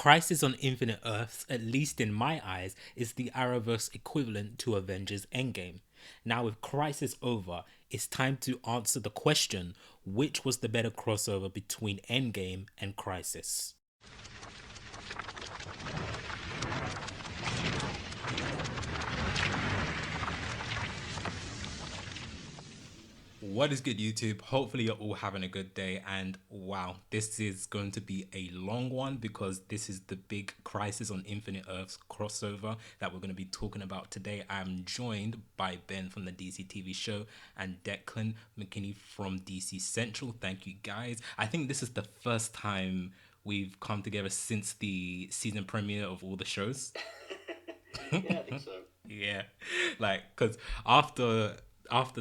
Crisis on Infinite Earths, at least in my eyes, is the Arrowverse equivalent to Avengers Endgame. Now, with Crisis over, it's time to answer the question, which was the better crossover between Endgame and Crisis? What is good, YouTube? Hopefully you're all having a good day, and wow, this is going to be a long one because this is the big Crisis on Infinite Earths crossover that we're going to be talking about today. I'm joined by Ben from the DCTV show and Declan McKinney from DC Central. Thank you guys. I think this is the first time we've come together since the season premiere of all the shows. Yeah, I think so. Yeah, like because after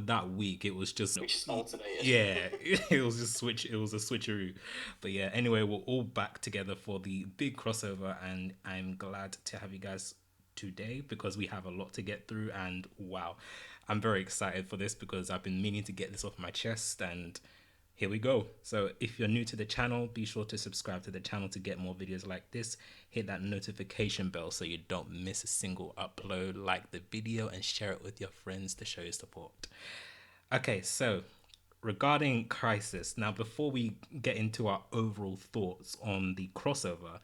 that week it was just Which is alternated. yeah, it was just it was a switcheroo. But yeah, anyway, we're all back together for the big crossover, and I'm glad to have you guys today because we have a lot to get through. And wow, I'm very excited for this because I've been meaning to get this off my chest, and here we go. So if you're new to the channel, be sure to subscribe to the channel to get more videos like this. Hit that notification bell so you don't miss a single upload. Like the video and share it with your friends to show your support. Okay, so regarding Crisis, now before we get into our overall thoughts on the crossover,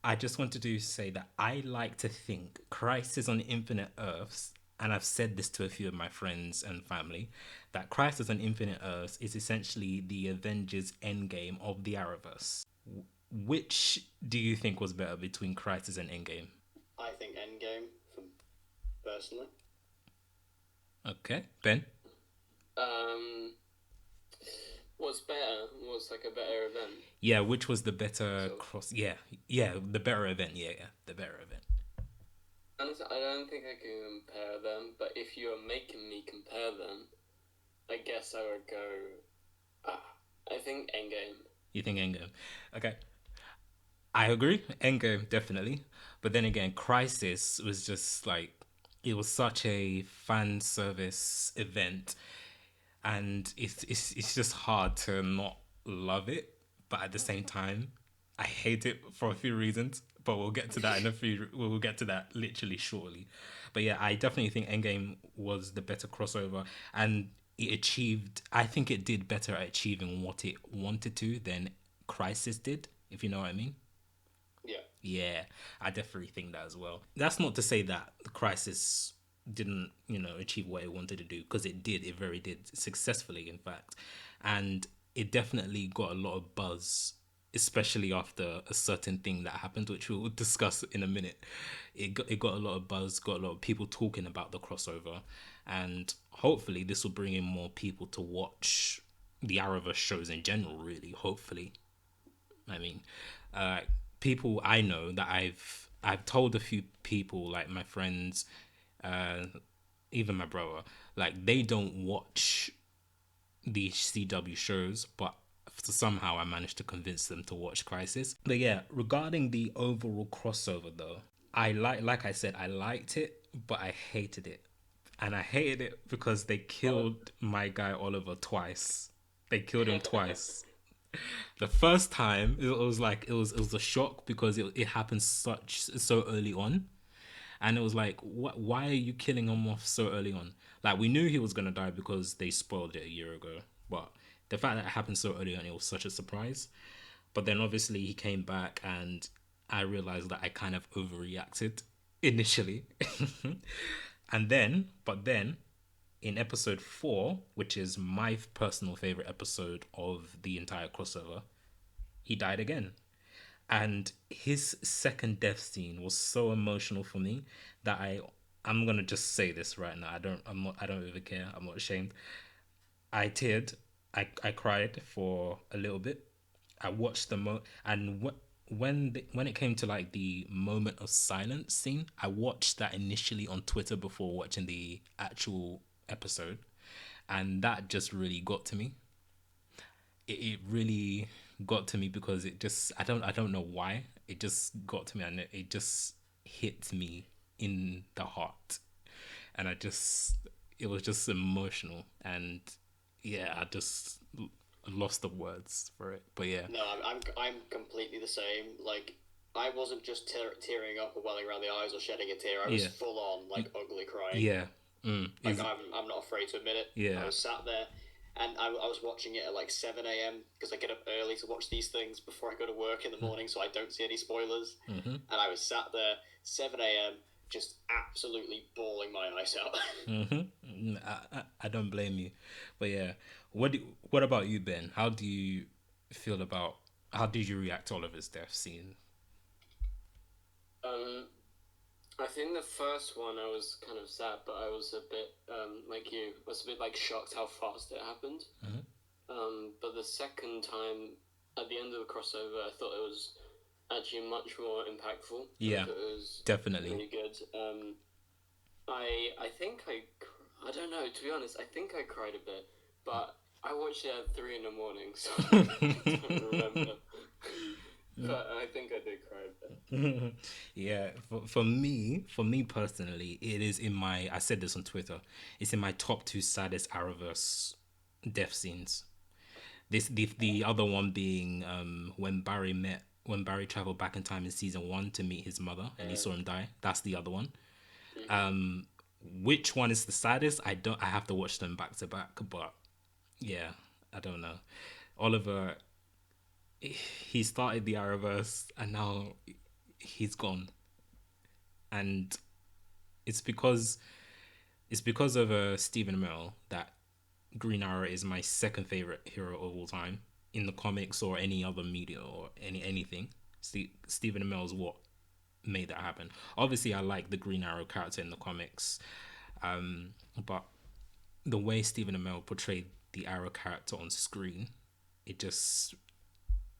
I just wanted to say that I like to think Crisis on Infinite Earths, and I've said this to a few of my friends and family, that Crisis on Infinite Earths is essentially the Avengers Endgame of the Arrowverse. Which do you think was better between Crisis and Endgame? I think Endgame, personally. Okay, Ben? Was better, was like a better event. Yeah, which was the better cross? Yeah, the better event. Yeah, the better event. Honestly, I don't think I can compare them, but if you are making me compare them, I guess I would go. I think Endgame. You think Endgame? Okay. I agree. Endgame, definitely. But then again, Crisis was just like, it was such a fan service event. And it's just hard to not love it. But at the same time, I hate it for a few reasons. But we'll get to that we'll get to that literally shortly. But yeah, I definitely think Endgame was the better crossover. And it achieved, I think it did better at achieving what it wanted to than Crisis did, if you know what I mean. Yeah. Yeah, I definitely think that as well. That's not to say that the Crisis didn't, achieve what it wanted to do, because it did. It very did successfully, in fact, and it definitely got a lot of buzz, especially after a certain thing that happened, which we'll discuss in a minute. It got a lot of buzz, got a lot of people talking about the crossover, and hopefully this will bring in more people to watch the Arrowverse shows in general. Really, hopefully. I mean, uh, people I know that I've told a few people, like my friends, uh, even my brother, like they don't watch the CW shows, but somehow I managed to convince them to watch Crisis. But yeah, regarding the overall crossover though, like I said, I liked it, but I hated it. And I hated it because they killed my guy Oliver twice. They killed him twice. The first time it was like it was a shock because it happened so early on, and it was like, what? Why are you killing him off so early on? Like, we knew he was gonna die because they spoiled it a year ago, but the fact that it happened so early on, it was such a surprise. But then obviously he came back, and I realized that I kind of overreacted initially. But then in episode 4, which is my personal favorite episode of the entire crossover, he died again. And his second death scene was so emotional for me that I'm gonna just say this right now. I don't even care. I'm not ashamed. I teared. I cried for a little bit. I watched and when it came to like the moment of silence scene, I watched that initially on Twitter before watching the actual episode, and that just really got to me. It really got to me because I don't know why, it just got to me, and it just hit me in the heart, and it was just emotional, and yeah, I just lost the words for it. But yeah. No, I'm completely the same. Like, I wasn't just tearing up or welling around the eyes or shedding a tear. I was full on, like, ugly crying. Yeah. Like, I'm not afraid to admit it. Yeah. I was sat there, and I was watching it at, like, 7 a.m, because I get up early to watch these things before I go to work in the morning, so I don't see any spoilers. And I was sat there, 7 a.m, just absolutely bawling my eyes out. I don't blame you. But yeah, what about you, Ben? How did you react to Oliver's death scene? I think the first one I was kind of sad, but I was a bit like you. I was a bit like shocked how fast it happened. But the second time, at the end of the crossover, I thought it was actually much more impactful. Yeah, it was definitely really good. I think I don't know, to be honest. I think I cried a bit, but I watched it at 3 a.m, so I don't remember. But I think I did cry a bit. Yeah, for me personally, it is I said this on Twitter, it's in my top 2 saddest Arrowverse death scenes. The other one being when Barry traveled back in time in season 1 to meet his mother and he saw him die. That's the other one. Which one is the saddest? I have to watch them back to back, but yeah, I don't know. Oliver, he started the Arrowverse and now he's gone, and it's because of Stephen Amell that Green Arrow is my second favorite hero of all time in the comics or any other media or anything. Stephen Amell is what made that happen. Obviously, I like the Green Arrow character in the comics, but the way Stephen Amell portrayed the Arrow character on screen, it just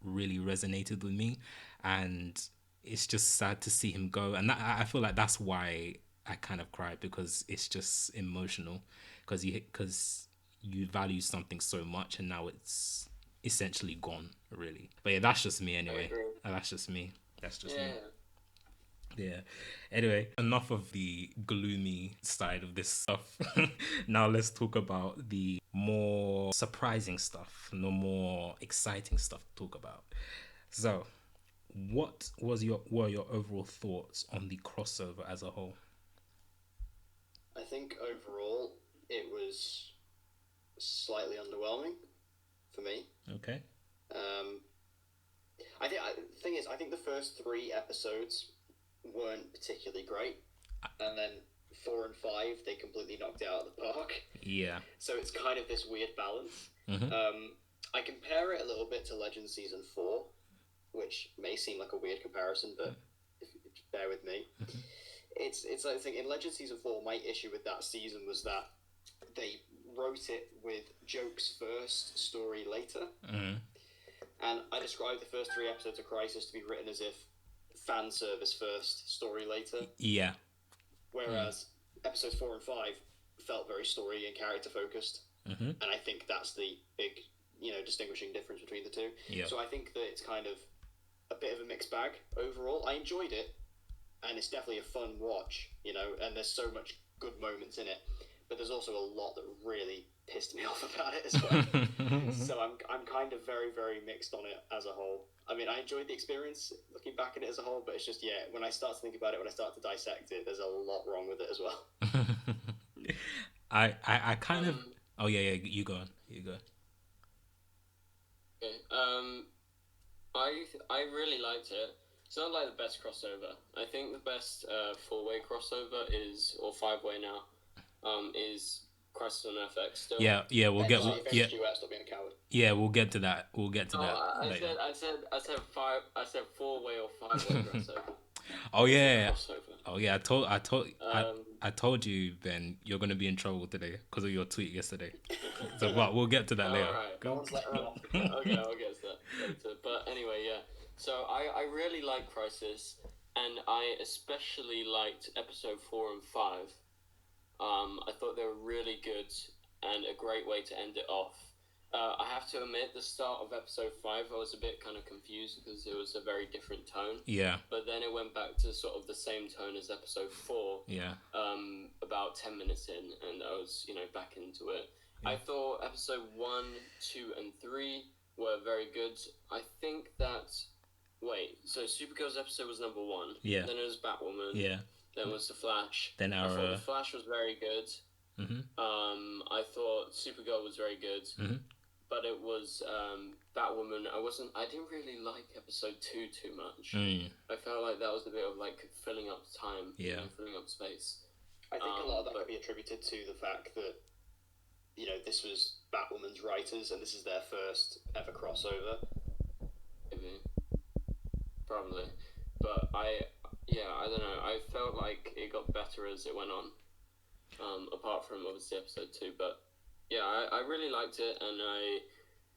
really resonated with me, and it's just sad to see him go. And I feel like that's why I kind of cried, because it's just emotional, because you value something so much and now it's essentially gone, really. But yeah, that's just me anyway. That's just me. Yeah. Anyway, enough of the gloomy side of this stuff. Now let's talk about the more surprising stuff, the more exciting stuff to talk about. So, what were your overall thoughts on the crossover as a whole? I think overall it was slightly underwhelming for me. Okay. The thing is, I think the first 3 episodes weren't particularly great, and then 4 and 5 they completely knocked it out of the park. Yeah. So it's kind of this weird balance. I compare it a little bit to Legends season 4, which may seem like a weird comparison, but if bear with me. It's like the thing in Legends season 4. My issue with that season was that they wrote it with jokes first, story later. And I described the first 3 episodes of Crisis to be written as if fan service first, story later. Yeah. Whereas episodes 4 and 5 felt very story and character focused. And I think that's the big, distinguishing difference between the two. Yeah. So I think that it's kind of a bit of a mixed bag overall. I enjoyed it, and it's definitely a fun watch, and there's so much good moments in it. But there's also a lot that really pissed me off about it as well. So I'm kind of very, very mixed on it as a whole. I mean, I enjoyed the experience looking back at it as a whole, but it's just, when I start to think about it, when I start to dissect it, there's a lot wrong with it as well. I kind of... Oh, yeah, you go on. Okay. I really liked it. It's not like the best crossover. I think the best 4-way crossover is, or 5-way now, is Crisis on Earth X still. Yeah, we'll get... Stop being a coward. Yeah, we'll get to that. Later. I said 4-way or 5-way crossover. Oh yeah. Oh yeah. I told you, Ben, you're gonna be in trouble today because of your tweet yesterday. So, but we'll get to that later. Right. No one's letting off. Okay, I'll get to that later. But anyway, yeah. So I really like Crisis, and I especially liked episode 4 and 5. I thought they were really good and a great way to end it off. I have to admit, the start of episode 5, I was a bit kind of confused because it was a very different tone. Yeah. But then it went back to sort of the same tone as episode 4. Yeah. About 10 minutes in, and I was, back into it. Yeah. I thought episode 1, 2, and 3 were very good. I think that Wait, so Supergirl's episode was number 1. Yeah. Then it was Batwoman. Yeah. Then it was The Flash. Then I thought Arrow. The Flash was very good. Mm-hmm. I thought Supergirl was very good. Mm-hmm. But it was Batwoman. I didn't really like episode 2 too much. I felt like that was a bit of like filling up time. Yeah. You know, filling up space. I think a lot of that could be attributed to the fact that, you know, this was Batwoman's writers and this is their first ever crossover. Maybe. Probably. But I don't know. I felt like it got better as it went on. Apart from obviously episode 2, but yeah, I really liked it, and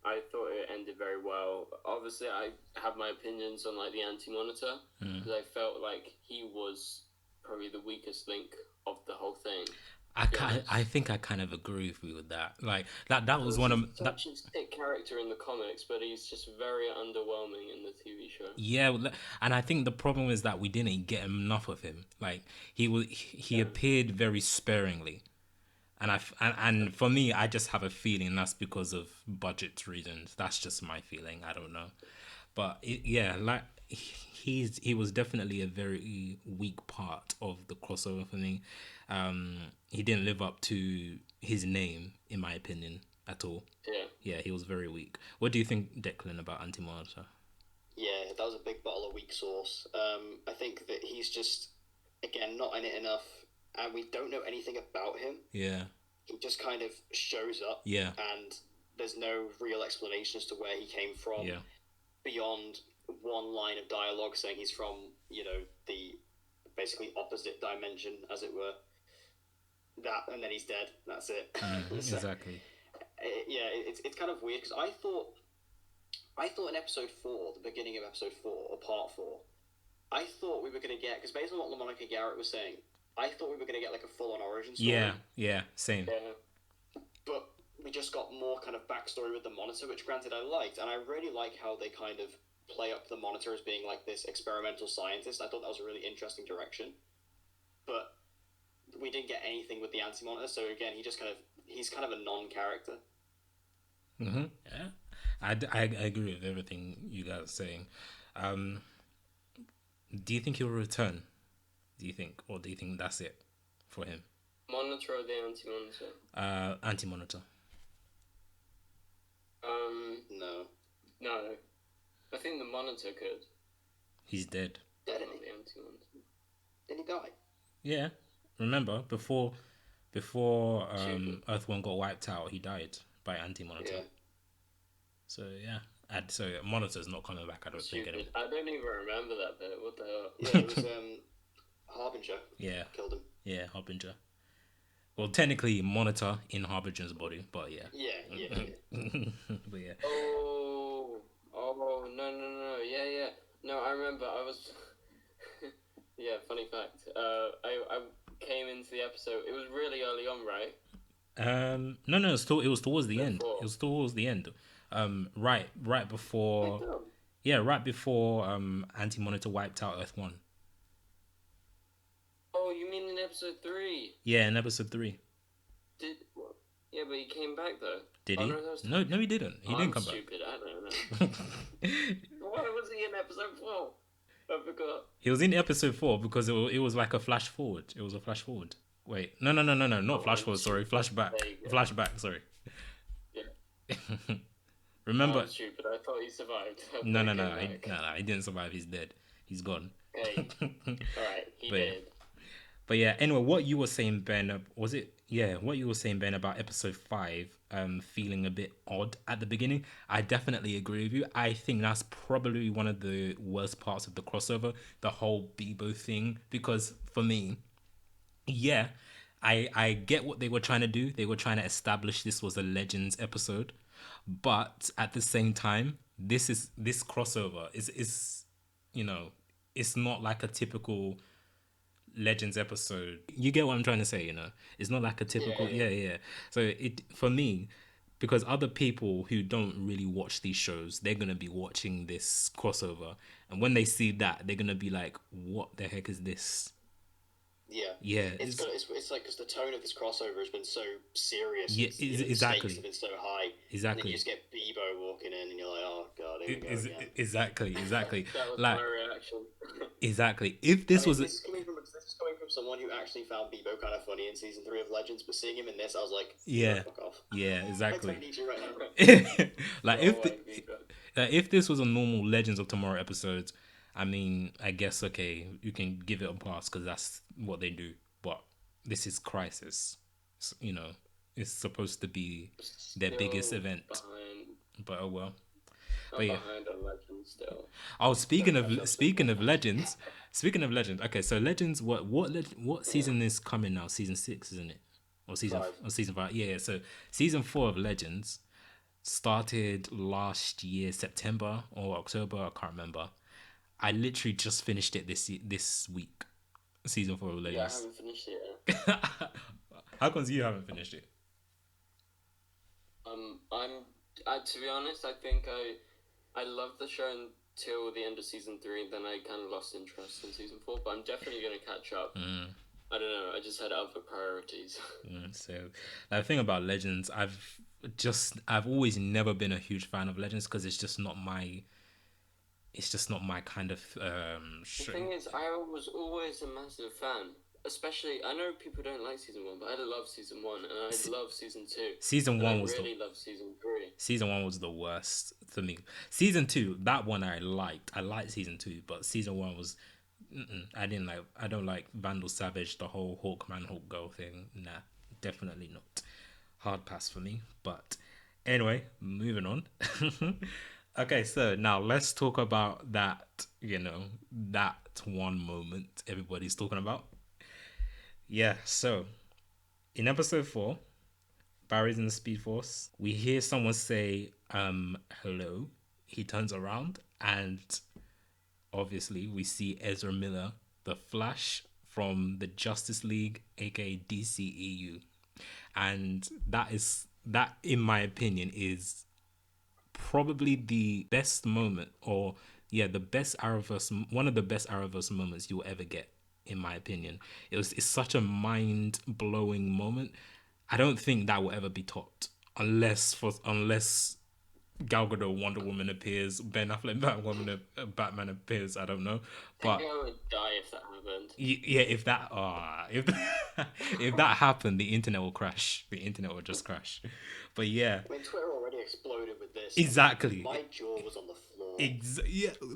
I thought it ended very well. Obviously, I have my opinions on like the Anti-Monitor, because I felt like he was probably the weakest link of the whole thing. I think I kind of agree with you with that. Like that was one of such a sick character in the comics, but he's just very underwhelming in the TV show. Yeah, and I think the problem is that we didn't get enough of him. Like he appeared very sparingly, and for me, I just have a feeling that's because of budget reasons. That's just my feeling. I don't know, but he was definitely a very weak part of the crossover for me. He didn't live up to his name, in my opinion, at all. Yeah, he was very weak. What do you think, Declan, about Anti-Monitor? Yeah, that was a big bottle of weak sauce. I think that he's just, again, not in it enough, and we don't know anything about him. Yeah. He just kind of shows up. Yeah. And there's no real explanation as to where he came from. Yeah. Beyond one line of dialogue saying he's from, you know, the basically opposite dimension, as it were. That, and then he's dead. That's it. So, exactly. It's kind of weird, because I thought in episode 4, the beginning of episode 4, or part 4, I thought we were going to get, because based on what LaMonica Garrett was saying, I thought we were going to get like a full-on origin story. Yeah, same. Yeah. But we just got more kind of backstory with the Monitor, which granted I liked, and I really like how they kind of play up the Monitor as being like this experimental scientist. I thought that was a really interesting direction. But we didn't get anything with the Anti-Monitor, so again, he's kind of a non-character. Mm-hmm. Yeah. I agree with everything you guys are saying. Do you think he'll return? Do you think that's it for him? Monitor or the Anti-Monitor? Anti-Monitor. No. I think the Monitor could. He's dead. Dead, Not the Anti-Monitor. Did he die? Yeah. Remember, before Earth 1 got wiped out, he died by Anti-Monitor. Yeah. So yeah, so Monitor's not coming back. I don't think anymore. I don't even remember that bit. What the hell? Yeah, it was Harbinger. Yeah. Killed him. Yeah, Harbinger. Well, technically Monitor in Harbinger's body, but yeah. Yeah. But yeah. Oh no. Yeah. No, I remember. I was. Yeah, funny fact. I came into the episode. It was really early on, right? No. It was towards the end. It was towards the end. Right before. Yeah, right before Anti-Monitor wiped out Earth 1. Oh, you mean in episode 3? Yeah, in episode 3. What? Yeah, but he came back though. Did he? No, he didn't. He didn't come stupid. I don't know. Why was he in episode 4? I forgot. He was in episode 4 because it was like a flash forward. It was a flash forward. Wait, no, not flash forward. Sorry, flashback. Flashback. Sorry. Yeah. Remember? I'm stupid. I thought he survived. No. He didn't survive. He's dead. He's gone. Okay. Alright, he did. But yeah, anyway, what you were saying, Ben, was it? Yeah, what you were saying, Ben, about episode 5 feeling a bit odd at the beginning. I definitely agree with you. I think that's probably one of the worst parts of the crossover, the whole Bebo thing, because for me, yeah, I get what they were trying to do. They were trying to establish this was a Legends episode, but at the same time, this crossover is it's not like a typical Legends episode. You get what I'm trying to say, it's not like a typical yeah. So it, for me, because other people who don't really watch these shows, they're gonna be watching this crossover, and when they see that, they're gonna be like, what the heck is this? Yeah, it's like because the tone of this crossover has been so serious. Yeah, The exactly. stakes have been so high. Exactly. And you just get Bebo walking in, and you're like, oh god, here we go again. Exactly. That was like my reaction. exactly. If this was this is coming from someone who actually found Bebo kind of funny in season 3 of Legends, but seeing him in this, I was like, fuck off. Yeah, exactly. I don't need you right now. If this was a normal Legends of Tomorrow episode, I mean, I guess okay, you can give it a pass because that's what they do. But this is Crisis, you know. It's supposed to be their biggest event, but oh well. But yeah. Behind on Legends still. Oh, speaking of Legends, Okay, so Legends, what season is coming now? Season 6, isn't it? Or season 5? Yeah. So season 4 of Legends started last year, September or October. I can't remember. I literally just finished it this week. Season 4 of Legends. Yeah, I haven't finished it yet. How comes you haven't finished it? To be honest, I think I loved the show until the end of season 3. Then I kind of lost interest in season 4. But I'm definitely gonna catch up. I don't know. I just had other priorities. So the thing about Legends, I've always never been a huge fan of Legends because it's just not my kind of show. The thing is, I was always a massive fan. Especially, I know people don't like season 1, but I love season 1, and I love season 2. Season 1 was really love season 3. Season 1 was the worst for me. Season 2, that one I liked. I liked season 2, but season 1 was, I didn't like. I don't like Vandal Savage, the whole Hawkman Hawk Girl thing. Nah, definitely not. Hard pass for me. But anyway, moving on. Okay, so now let's talk about that. That one moment everybody's talking about. Yeah, so in episode 4, Barry's in the Speed Force. We hear someone say, hello. He turns around and obviously we see Ezra Miller, the Flash from the Justice League, aka DCEU. And that in my opinion is probably the best moment, or the best Arrowverse, one of the best Arrowverse moments you'll ever get. In my opinion, it's such a mind-blowing moment. I don't think that will ever be topped unless Gal Gadot Wonder Woman appears, Ben Affleck Batman appears. I don't know, but I would die if that happened. Yeah, if that happened, the internet will crash. The internet will just crash. But yeah, I mean, Twitter already exploded with this. Exactly. My jaw was on the floor.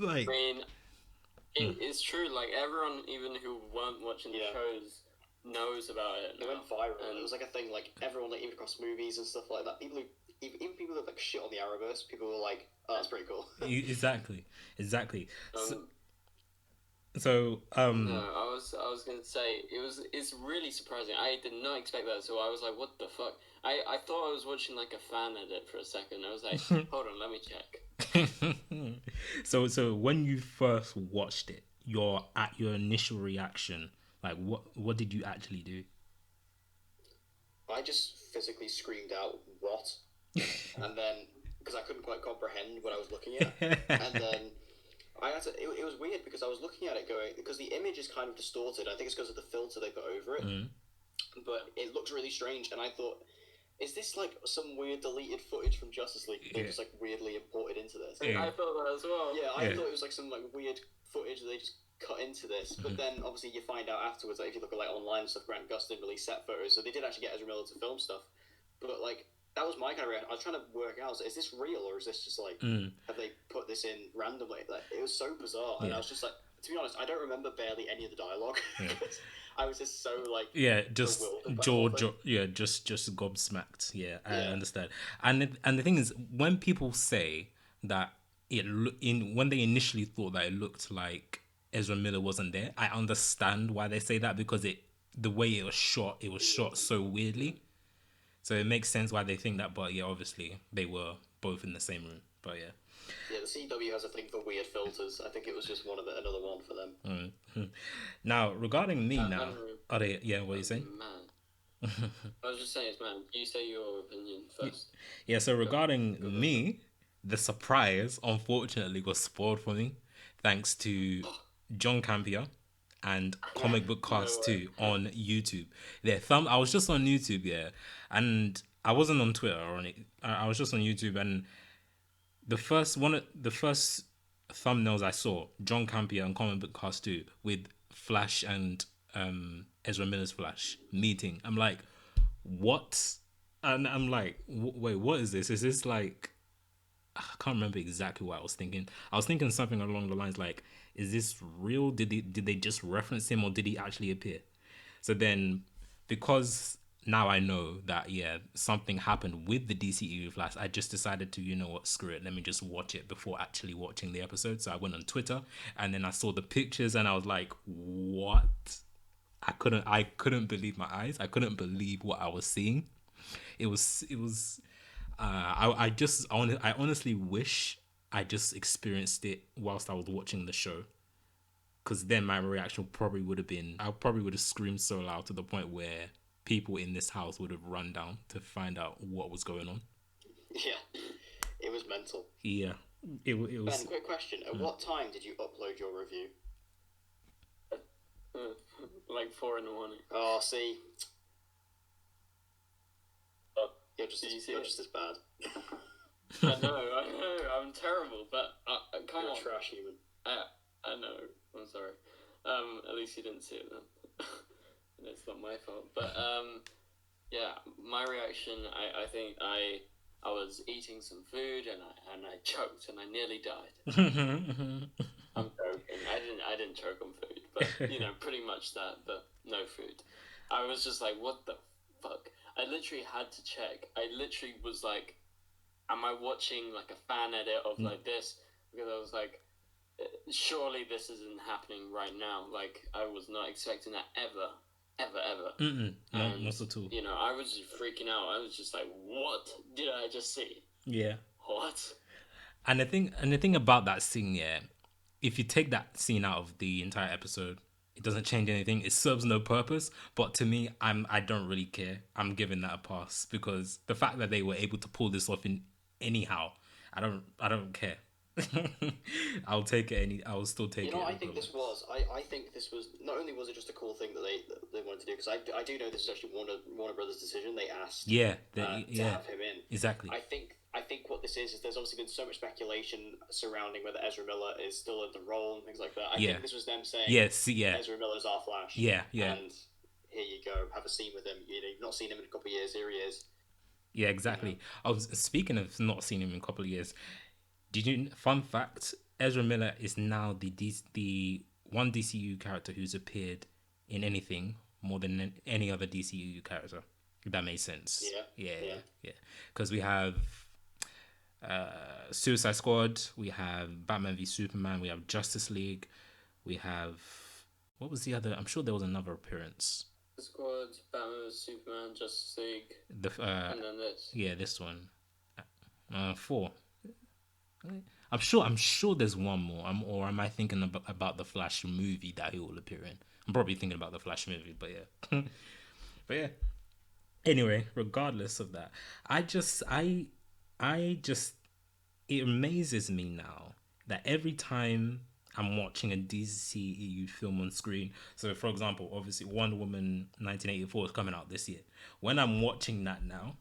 Like. I mean, it's true, like, everyone, even who weren't watching the shows, knows about it. It went viral, and it was like a thing, like, everyone, like, even across movies and stuff like that, even people that, like, shit on the Arrowverse, people were like, oh, that's pretty cool. Exactly. No, I was gonna say, it's really surprising. I did not expect that, so I was like, what the fuck? I thought I was watching, like, a fan edit for a second. I was like, hold on, let me check. So when you first watched it, your initial reaction, like what did you actually do? I just physically screamed out, what? And then, because I couldn't quite comprehend what I was looking at, and then I had to, it was weird because I was looking at it going, because the image is kind of distorted. I think it's because of the filter they put over it, but it looks really strange, and I thought, is this like some weird deleted footage from Justice League they just like weirdly imported into this? I thought that as well. Yeah, I thought it was like some like weird footage that they just cut into this. But then obviously you find out afterwards that if you look at like online and stuff, Grant Gustin released set photos, so they did actually get Ezra Miller to film stuff. But like that was my kind of reaction. I was trying to work out, is this real or is this just like have they put this in randomly? Like it was so bizarre, and I was just like, to be honest, I don't remember barely any of the dialogue. I was just so like just just gobsmacked. I understand. And the thing is, when people say that when they initially thought that it looked like Ezra Miller wasn't there, I understand why they say that, because the way it was shot so weirdly. So it makes sense why they think that. But yeah, obviously they were both in the same room. But yeah. Yeah, the CW has a thing for weird filters. I think it was just another one for them. Now, regarding me now... what are you saying? Man. I was just saying, man, you say your opinion first. Yeah, so regarding me, the surprise, unfortunately, was spoiled for me, thanks to John Campea and Comic Book Cast No way. 2 on YouTube. I was just on YouTube, yeah, and I wasn't on Twitter or anything. I was just on YouTube, and the first thumbnails I saw, John Campea and Comic Book Cast 2 with Flash and Ezra Miller's Flash meeting. I'm like, what? And I'm like, wait, what is this? Is this like, I can't remember exactly what I was thinking. I was thinking something along the lines like, is this real? Did they just reference him, or did he actually appear? So then, because now I know that, yeah, something happened with the DCEU Flash, I just decided to, you know what, screw it, let me just watch it before actually watching the episode. So I went on Twitter, and then I saw the pictures, and I was like, what? I couldn't believe my eyes. I couldn't believe what I was seeing. It was I honestly wish I just experienced it whilst I was watching the show, because then my reaction probably would have been, I probably would have screamed so loud to the point where people in this house would have run down to find out what was going on. Yeah, it was mental. Yeah, it was. Ben, quick question: at what time did you upload your review? Like 4 in the morning. Oh, see, you're just you as bad. I know, I'm terrible, but come You're on. a trash human. I know, I'm sorry. At least you didn't see it then. And it's not my fault. But, yeah, my reaction, I think I was eating some food and I choked and I nearly died. I'm joking. I didn't choke on food, but, you know, pretty much that, but no food. I was just like, what the fuck? I literally had to check. I literally was like, am I watching like a fan edit of like this? Because I was like, surely this isn't happening right now. Like, I was not expecting that ever. No, not at all. You know, I was just freaking out. I was just like, what did I just see? Yeah. What? And the thing about that scene, yeah, if you take that scene out of the entire episode, it doesn't change anything. It serves no purpose. But to me, I don't really care. I'm giving that a pass, because the fact that they were able to pull this off in anyhow, I don't care. I'll take it. I will still take it. You know, I think this was. I think this was. Not only was it just a cool thing that they wanted to do, because I do know this is actually Warner Brothers' decision. They asked. To have him in. Exactly. I think what this is there's obviously been so much speculation surrounding whether Ezra Miller is still in the role and things like that. I think this was them saying, Ezra Miller's our Flash. Yeah. And here you go, have a scene with him. You know, you've not seen him in a couple of years. Here he is. Yeah, exactly. You know? I was speaking of not seeing him in a couple of years. Fun fact, Ezra Miller is now the one DCU character who's appeared in anything more than any other DCU character. If that makes sense. Yeah. Because we have Suicide Squad, we have Batman v Superman, we have Justice League, we have, what was the other? I'm sure there was another appearance. Squad, Batman v Superman, Justice League, and then this. Yeah, this one. 4. I'm sure there's one more. Or am I thinking about the Flash movie that he will appear in? I'm probably thinking about the Flash movie, but yeah. Anyway, regardless of that, it amazes me now that every time I'm watching a DCEU film on screen, so for example, obviously Wonder Woman 1984 is coming out this year. When I'm watching that now,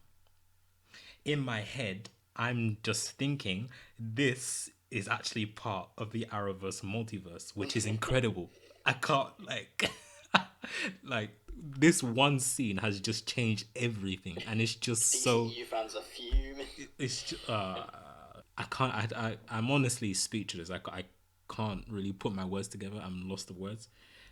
in my head, I'm just thinking this is actually part of the Arrowverse multiverse, which is incredible. I can't like this one scene has just changed everything, and it's just so. DCU fans are fuming. It's just, I can't. I'm honestly speechless. I can't really put my words together. I'm lost of words,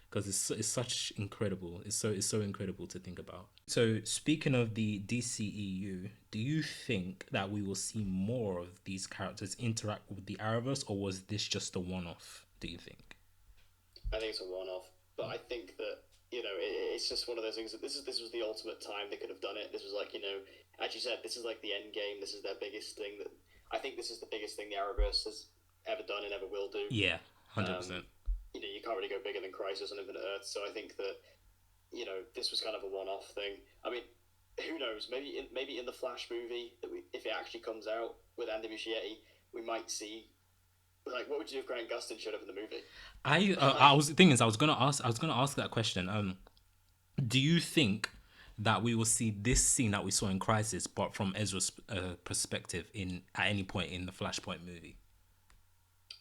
because it's such incredible. It's so incredible to think about. So speaking of the DCEU, do you think that we will see more of these characters interact with the Arrowverse, or was this just a one-off? Do you think? I think it's a one-off, but I think that, you know, it's just one of those things that this was the ultimate time they could have done it. This was like, you know, as you said, this is like the end game. This is their biggest thing. That I think this is the biggest thing the Arrowverse has ever done and ever will do. Yeah, 100%. You know, you can't really go bigger than Crisis on Infinite Earths, so I think that, you know, this was kind of a one-off thing. I mean, who knows? Maybe in the Flash movie, if it actually comes out with Andy Muschietti, we might see Like, what would you do if Grant Gustin showed up in the movie? I was the thing is I was gonna ask that question. Do you think that we will see this scene that we saw in Crisis, but from Ezra's perspective at any point in the Flashpoint movie?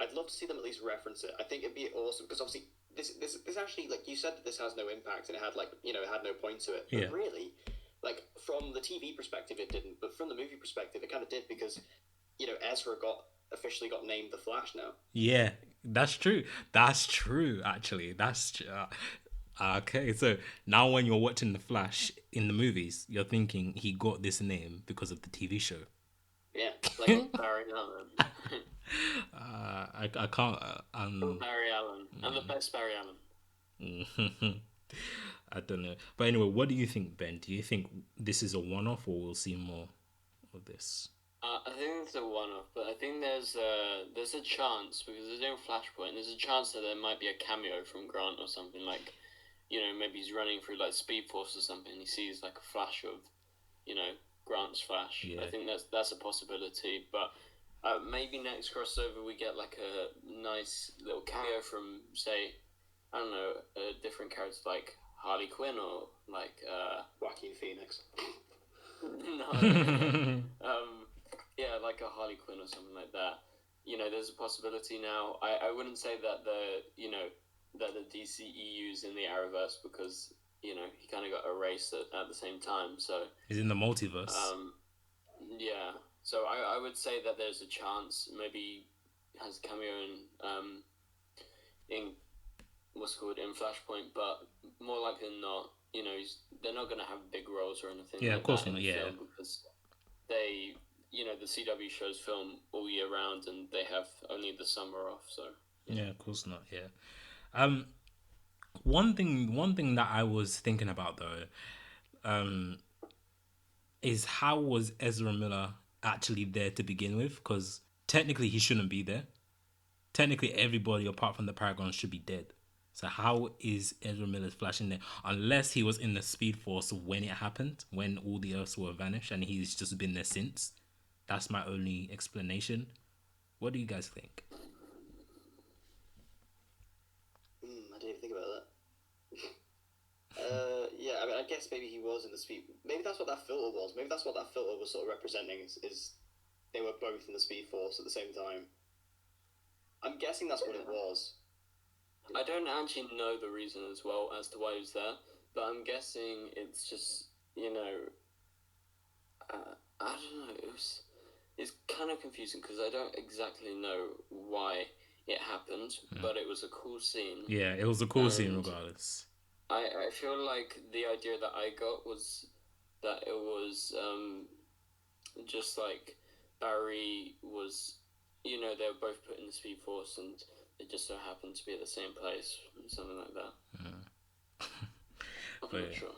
I'd love to see them at least reference it. I think it'd be awesome because obviously this actually, like you said, that this has no impact and it had it had no point to it. But really, like from the TV perspective, it didn't. But from the movie perspective, it kind of did because Ezra officially got named the Flash now. Yeah, that's true. That's true. Actually, okay. So now when you're watching the Flash in the movies, you're thinking he got this name because of the TV show. Yeah, like Barry Allen. I can't. Barry Allen. I'm the best Barry Allen. I don't know. But anyway, what do you think, Ben? Do you think this is a one-off or we'll see more of this? I think it's a one-off, but I think there's a chance, because they're doing Flashpoint, there's a chance that there might be a cameo from Grant or something, like, maybe he's running through, like, Speed Force or something, and he sees, like, a flash of, Grant's Flash. Yeah. I think that's a possibility, but maybe next crossover we get, like, a nice little cameo from, say, I don't know, a different character, like Harley Quinn or, like, Joaquin Phoenix. No. Yeah, like a Harley Quinn or something like that. There's a possibility now. I wouldn't say that that the DCEU's in the Arrowverse because, he kind of got erased at the same time. So he's in the multiverse. Yeah. So I would say that there's a chance maybe has a cameo in what's called in Flashpoint, but more likely than not, they're not going to have big roles or anything. Yeah, like of course that not. in the Yeah, film because they, the CW shows film all year round, and they have only the summer off. So yeah, of course not. Yeah. One thing that I was thinking about though, is how was Ezra Miller actually there to begin with? Because technically he shouldn't be there. Technically everybody apart from the Paragons should be dead. So how is Ezra Miller's Flash in there? Unless he was in the Speed Force when it happened, when all the Earths were vanished, and he's just been there since. That's my only explanation. What do you guys think? I didn't even think about that. Yeah, I mean, I guess maybe he was in the Speed... Maybe that's what that filter was. Maybe that's what that filter was sort of representing, is they were both in the Speed Force at the same time. I'm guessing that's what it was. I don't actually know the reason as well as to why he was there, but I'm guessing it's just, I don't know, it's kind of confusing because I don't exactly know why it happened, but it was a cool scene. Yeah, it was a cool scene regardless. I feel like the idea that I got was that it was just like Barry was, they were both put in the Speed Force and it just so happened to be at the same place, something like that. I'm not sure.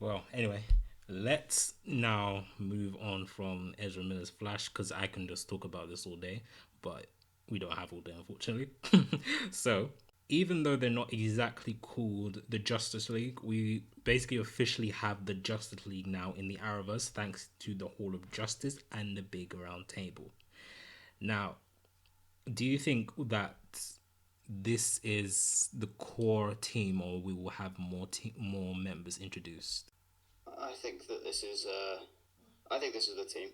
Well, anyway, let's now move on from Ezra Miller's Flash, because I can just talk about this all day, but we don't have all day, unfortunately. So, even though they're not exactly called the Justice League, we basically officially have the Justice League now in the Arrowverse, thanks to the Hall of Justice and the Big Round Table. Now, do you think that this is the core team, or we will have more members introduced? I think that this is. I think this is the team.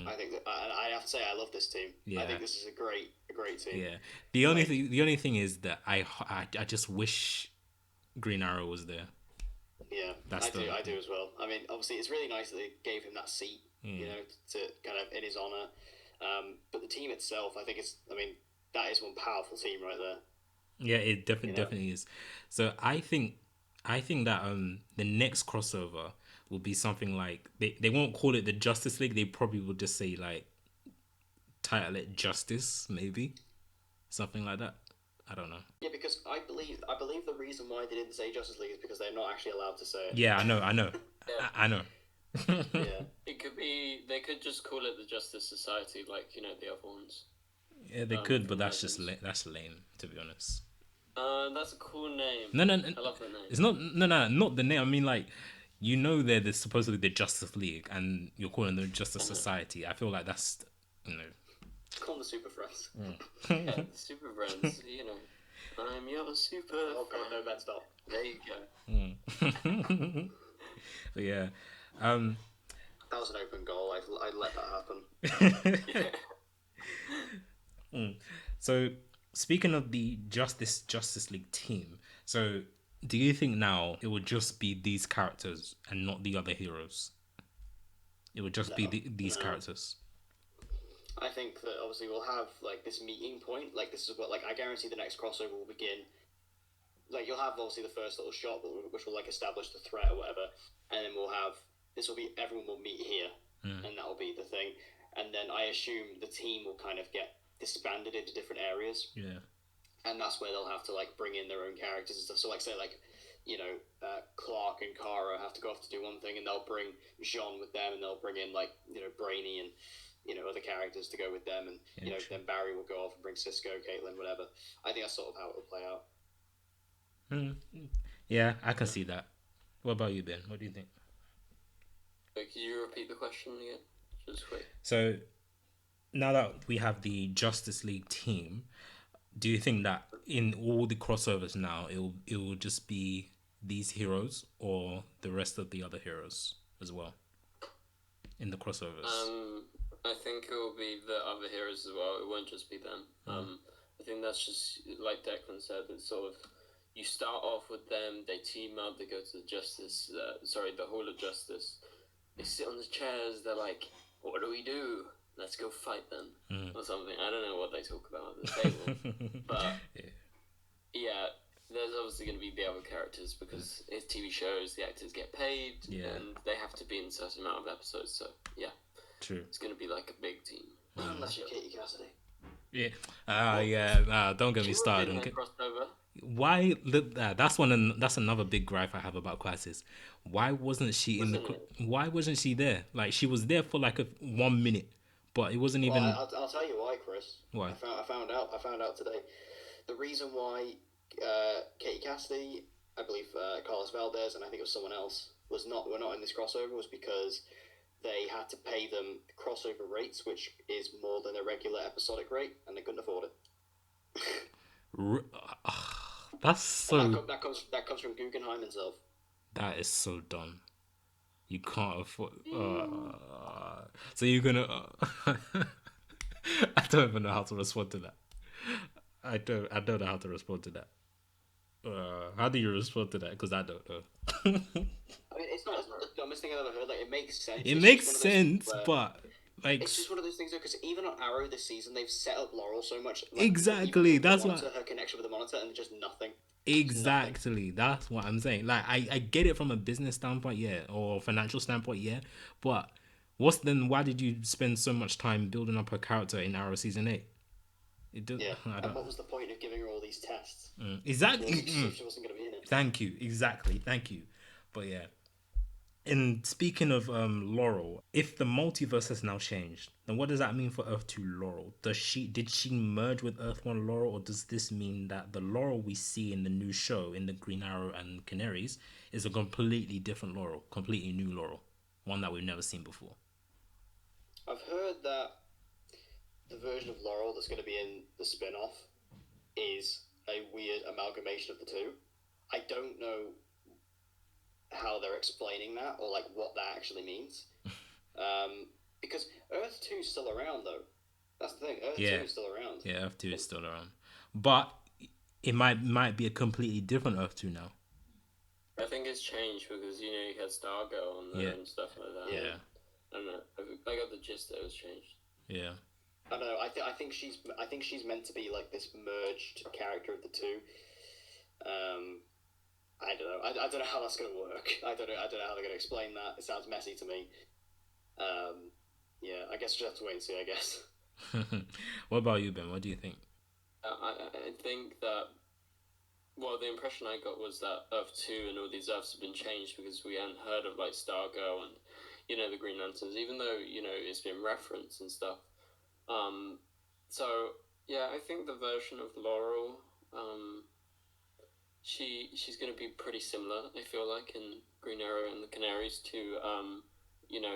I think that I have to say I love this team. Yeah. I think this is a great team. Yeah. The only thing is that I just wish Green Arrow was there. Yeah, I do as well. I mean, obviously, it's really nice that they gave him that seat, to kind of in his honor. But the team itself, I think that is one powerful team right there. Yeah, it definitely is. So I think that the next crossover will be something like they won't call it the Justice League. They probably will just say like title it Justice, maybe something like that. I don't know. Yeah, because I believe the reason why they didn't say Justice League is because they're not actually allowed to say it. Yeah, I know. Yeah. I know. Yeah, it could be. They could just call it the Justice Society, like the other ones. Yeah, they could, but that's just that's lame, to be honest. That's a cool name. No, I love that name. It's not not the name. I mean, like, they're supposedly the Justice League, and you're calling them the Justice Society. I feel like that's Call them the Super Friends. Yeah, the Super Friends, you know. I'm your super Oh god, no, friend. Ben, stop. There you go. But yeah, That was an open goal. I'd let that happen. so speaking of the Justice League team, so do you think now it would just be these characters and not the other heroes? It would just be these characters. I think that obviously we'll have like this meeting point. Like this is what I guarantee the next crossover will begin. Like you'll have obviously the first little shot, which will like establish the threat or whatever, and then we'll have everyone will meet here, and that will be the thing. And then I assume the team will kind of get disbanded into different areas. Yeah. And that's where they'll have to like bring in their own characters and stuff. So like say like, Clark and Kara have to go off to do one thing, and they'll bring Jean with them, and they'll bring in like Brainy and other characters to go with them, and then Barry will go off and bring Cisco, Caitlin, whatever. I think that's sort of how it will play out. Yeah, I can see that. What about you, Ben? What do you think? Could you repeat the question again? Just quick. So now that we have the Justice League team, do you think that in all the crossovers now it will just be these heroes or the rest of the other heroes as well in the crossovers? I think it will be the other heroes as well. It won't just be them. I think that's just like Declan said. It's sort of you start off with them. They team up. They go to the Hall of Justice. They sit on the chairs. They're like, "What do we do? Let's go fight them," or something. I don't know what they talk about at the table, but yeah, there's obviously going to be the other characters because it's TV shows. The actors get paid, and they have to be in a certain amount of episodes. So yeah, true. It's going to be like a big team. Unless you're Katie Cassidy. Yeah. Don't get me started. Okay. Why? That's another big gripe I have about Crisis. Why wasn't she Why wasn't she there? Like she was there for like 1 minute, but it wasn't even. Well, I'll tell you why, Chris. Why? I found out today. The reason why Katie Cassidy, I believe Carlos Valdez, and I think it was someone else were not in this crossover was because they had to pay them crossover rates, which is more than a regular episodic rate, and they couldn't afford it. That's so. That comes from Guggenheim himself. That is so dumb. You can't afford. So you're gonna. I don't even know how to respond to that. I don't know how to respond to that. How do you respond to that? Because I don't know. I mean, it's not the dumbest thing I've ever heard. Like, it makes sense. It makes sense, but like it's just one of those things though. Because even on Arrow this season, they've set up Laurel so much. Like, exactly. That's what her connection with the Monitor and just nothing. Exactly. That's what I'm saying. Like, I get it from a business standpoint, yeah, or financial standpoint, yeah. But why did you spend so much time building up her character in Arrow season 8? It did. Yeah. And what was the point of giving her all these tests? Exactly. She wasn't going to be in it. Thank you. Exactly. Thank you. But yeah. And speaking of Laurel, if the multiverse has now changed, then what does that mean for Earth 2 Laurel? Did she merge with Earth 1 Laurel, or does this mean that the Laurel we see in the new show, in the Green Arrow and Canaries, is a completely different Laurel, completely new Laurel, one that we've never seen before? I've heard that the version of Laurel that's going to be in the spin-off is a weird amalgamation of the two. I don't know how they're explaining that or like what that actually means, because Earth 2 is still around though. That's the thing. Earth 2 is still around. Yeah, Earth 2 is still around, but it might be a completely different Earth 2 now. I think it's changed because you had Stargirl on there and stuff like that. Yeah. I don't know. I got the gist that it was changed. Yeah. I don't know. I think she's meant to be like this merged character of the two. I don't know. I don't know how that's going to work. I don't know how they're going to explain that. It sounds messy to me. Yeah, I guess we'll have to wait and see, I guess. What about you, Ben? What do you think? I think that, well, the impression I got was that Earth 2 and all these Earths have been changed because we hadn't heard of, like, Stargirl and, the Green Lanterns, even though, it's been referenced and stuff. So, yeah, I think the version of Laurel, she's going to be pretty similar, I feel like, in Green Arrow and the Canaries to,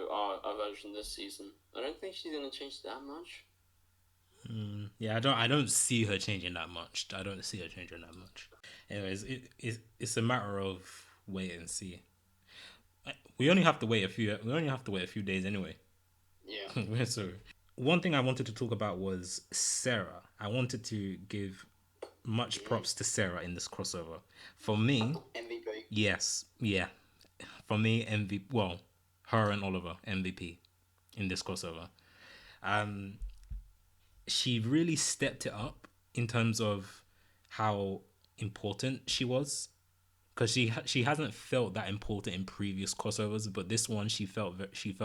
our version this season. I don't think she's going to change that much. Yeah, I don't see her changing that much. Anyways, it's a matter of wait and see. We only have to wait a few days anyway. Yeah. So one thing I wanted to talk about was Sarah. I wanted to give much props to Sarah in this crossover. For me, MVP. yes, yeah. For me, MVP. Well, her and Oliver MVP in this crossover. She really stepped it up in terms of how important she was, because she hasn't felt that important in previous crossovers, but this one she felt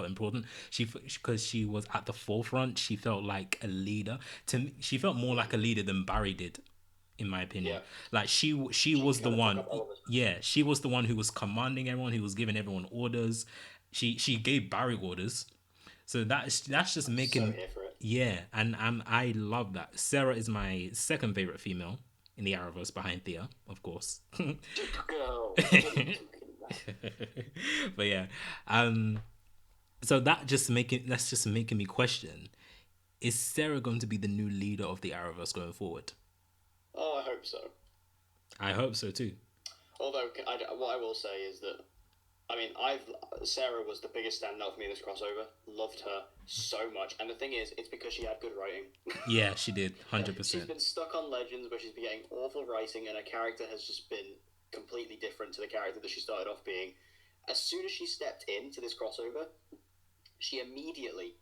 important. Because she was at the forefront. She felt like a leader. To me, she felt more like a leader than Barry did, in my opinion. Yeah. Like she was the kind of one. took up Oliver's. Yeah, she was the one who was commanding everyone. Who was giving everyone orders. She gave Barry orders. So that's just making. So here for it. Yeah, and I love that. Sarah is my second favorite female in the Arrowverse behind Thea, of course. Girl. But yeah, so that's just making me question: is Sarah going to be the new leader of the Arrowverse going forward? Oh, I hope so. I hope so too. Although, what I will say is that, I mean, Sarah was the biggest standout for me in this crossover. Loved her so much, and the thing is, it's because she had good writing. Yeah, she did, 100%. She's been stuck on Legends, where she's been getting awful writing, and her character has just been completely different to the character that she started off being. As soon as she stepped into this crossover, she immediately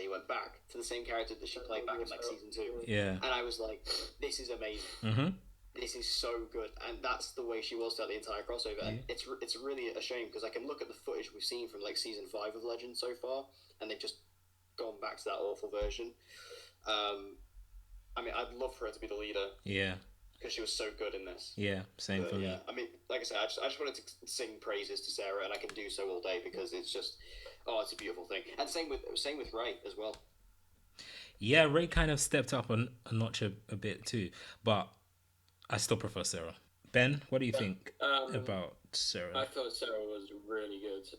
went back to the same character that she played back in like season 2. Yeah. And I was like, this is amazing. Mm-hmm. This is so good, and that's the way she was throughout the entire crossover. Yeah. And it's really a shame, because I can look at the footage we've seen from like season 5 of Legends so far, and they've just gone back to that awful version. I mean, I'd love for her to be the leader. Yeah. Because she was so good in this. Yeah, same for me. Yeah, I mean, like I said, I just wanted to sing praises to Sarah, and I can do so all day, because it's just, it's a beautiful thing. And same with Ray as well. Yeah, Ray kind of stepped up a notch a bit too, but I still prefer Sarah. Ben, what do you think about Sarah? I thought Sarah was really good.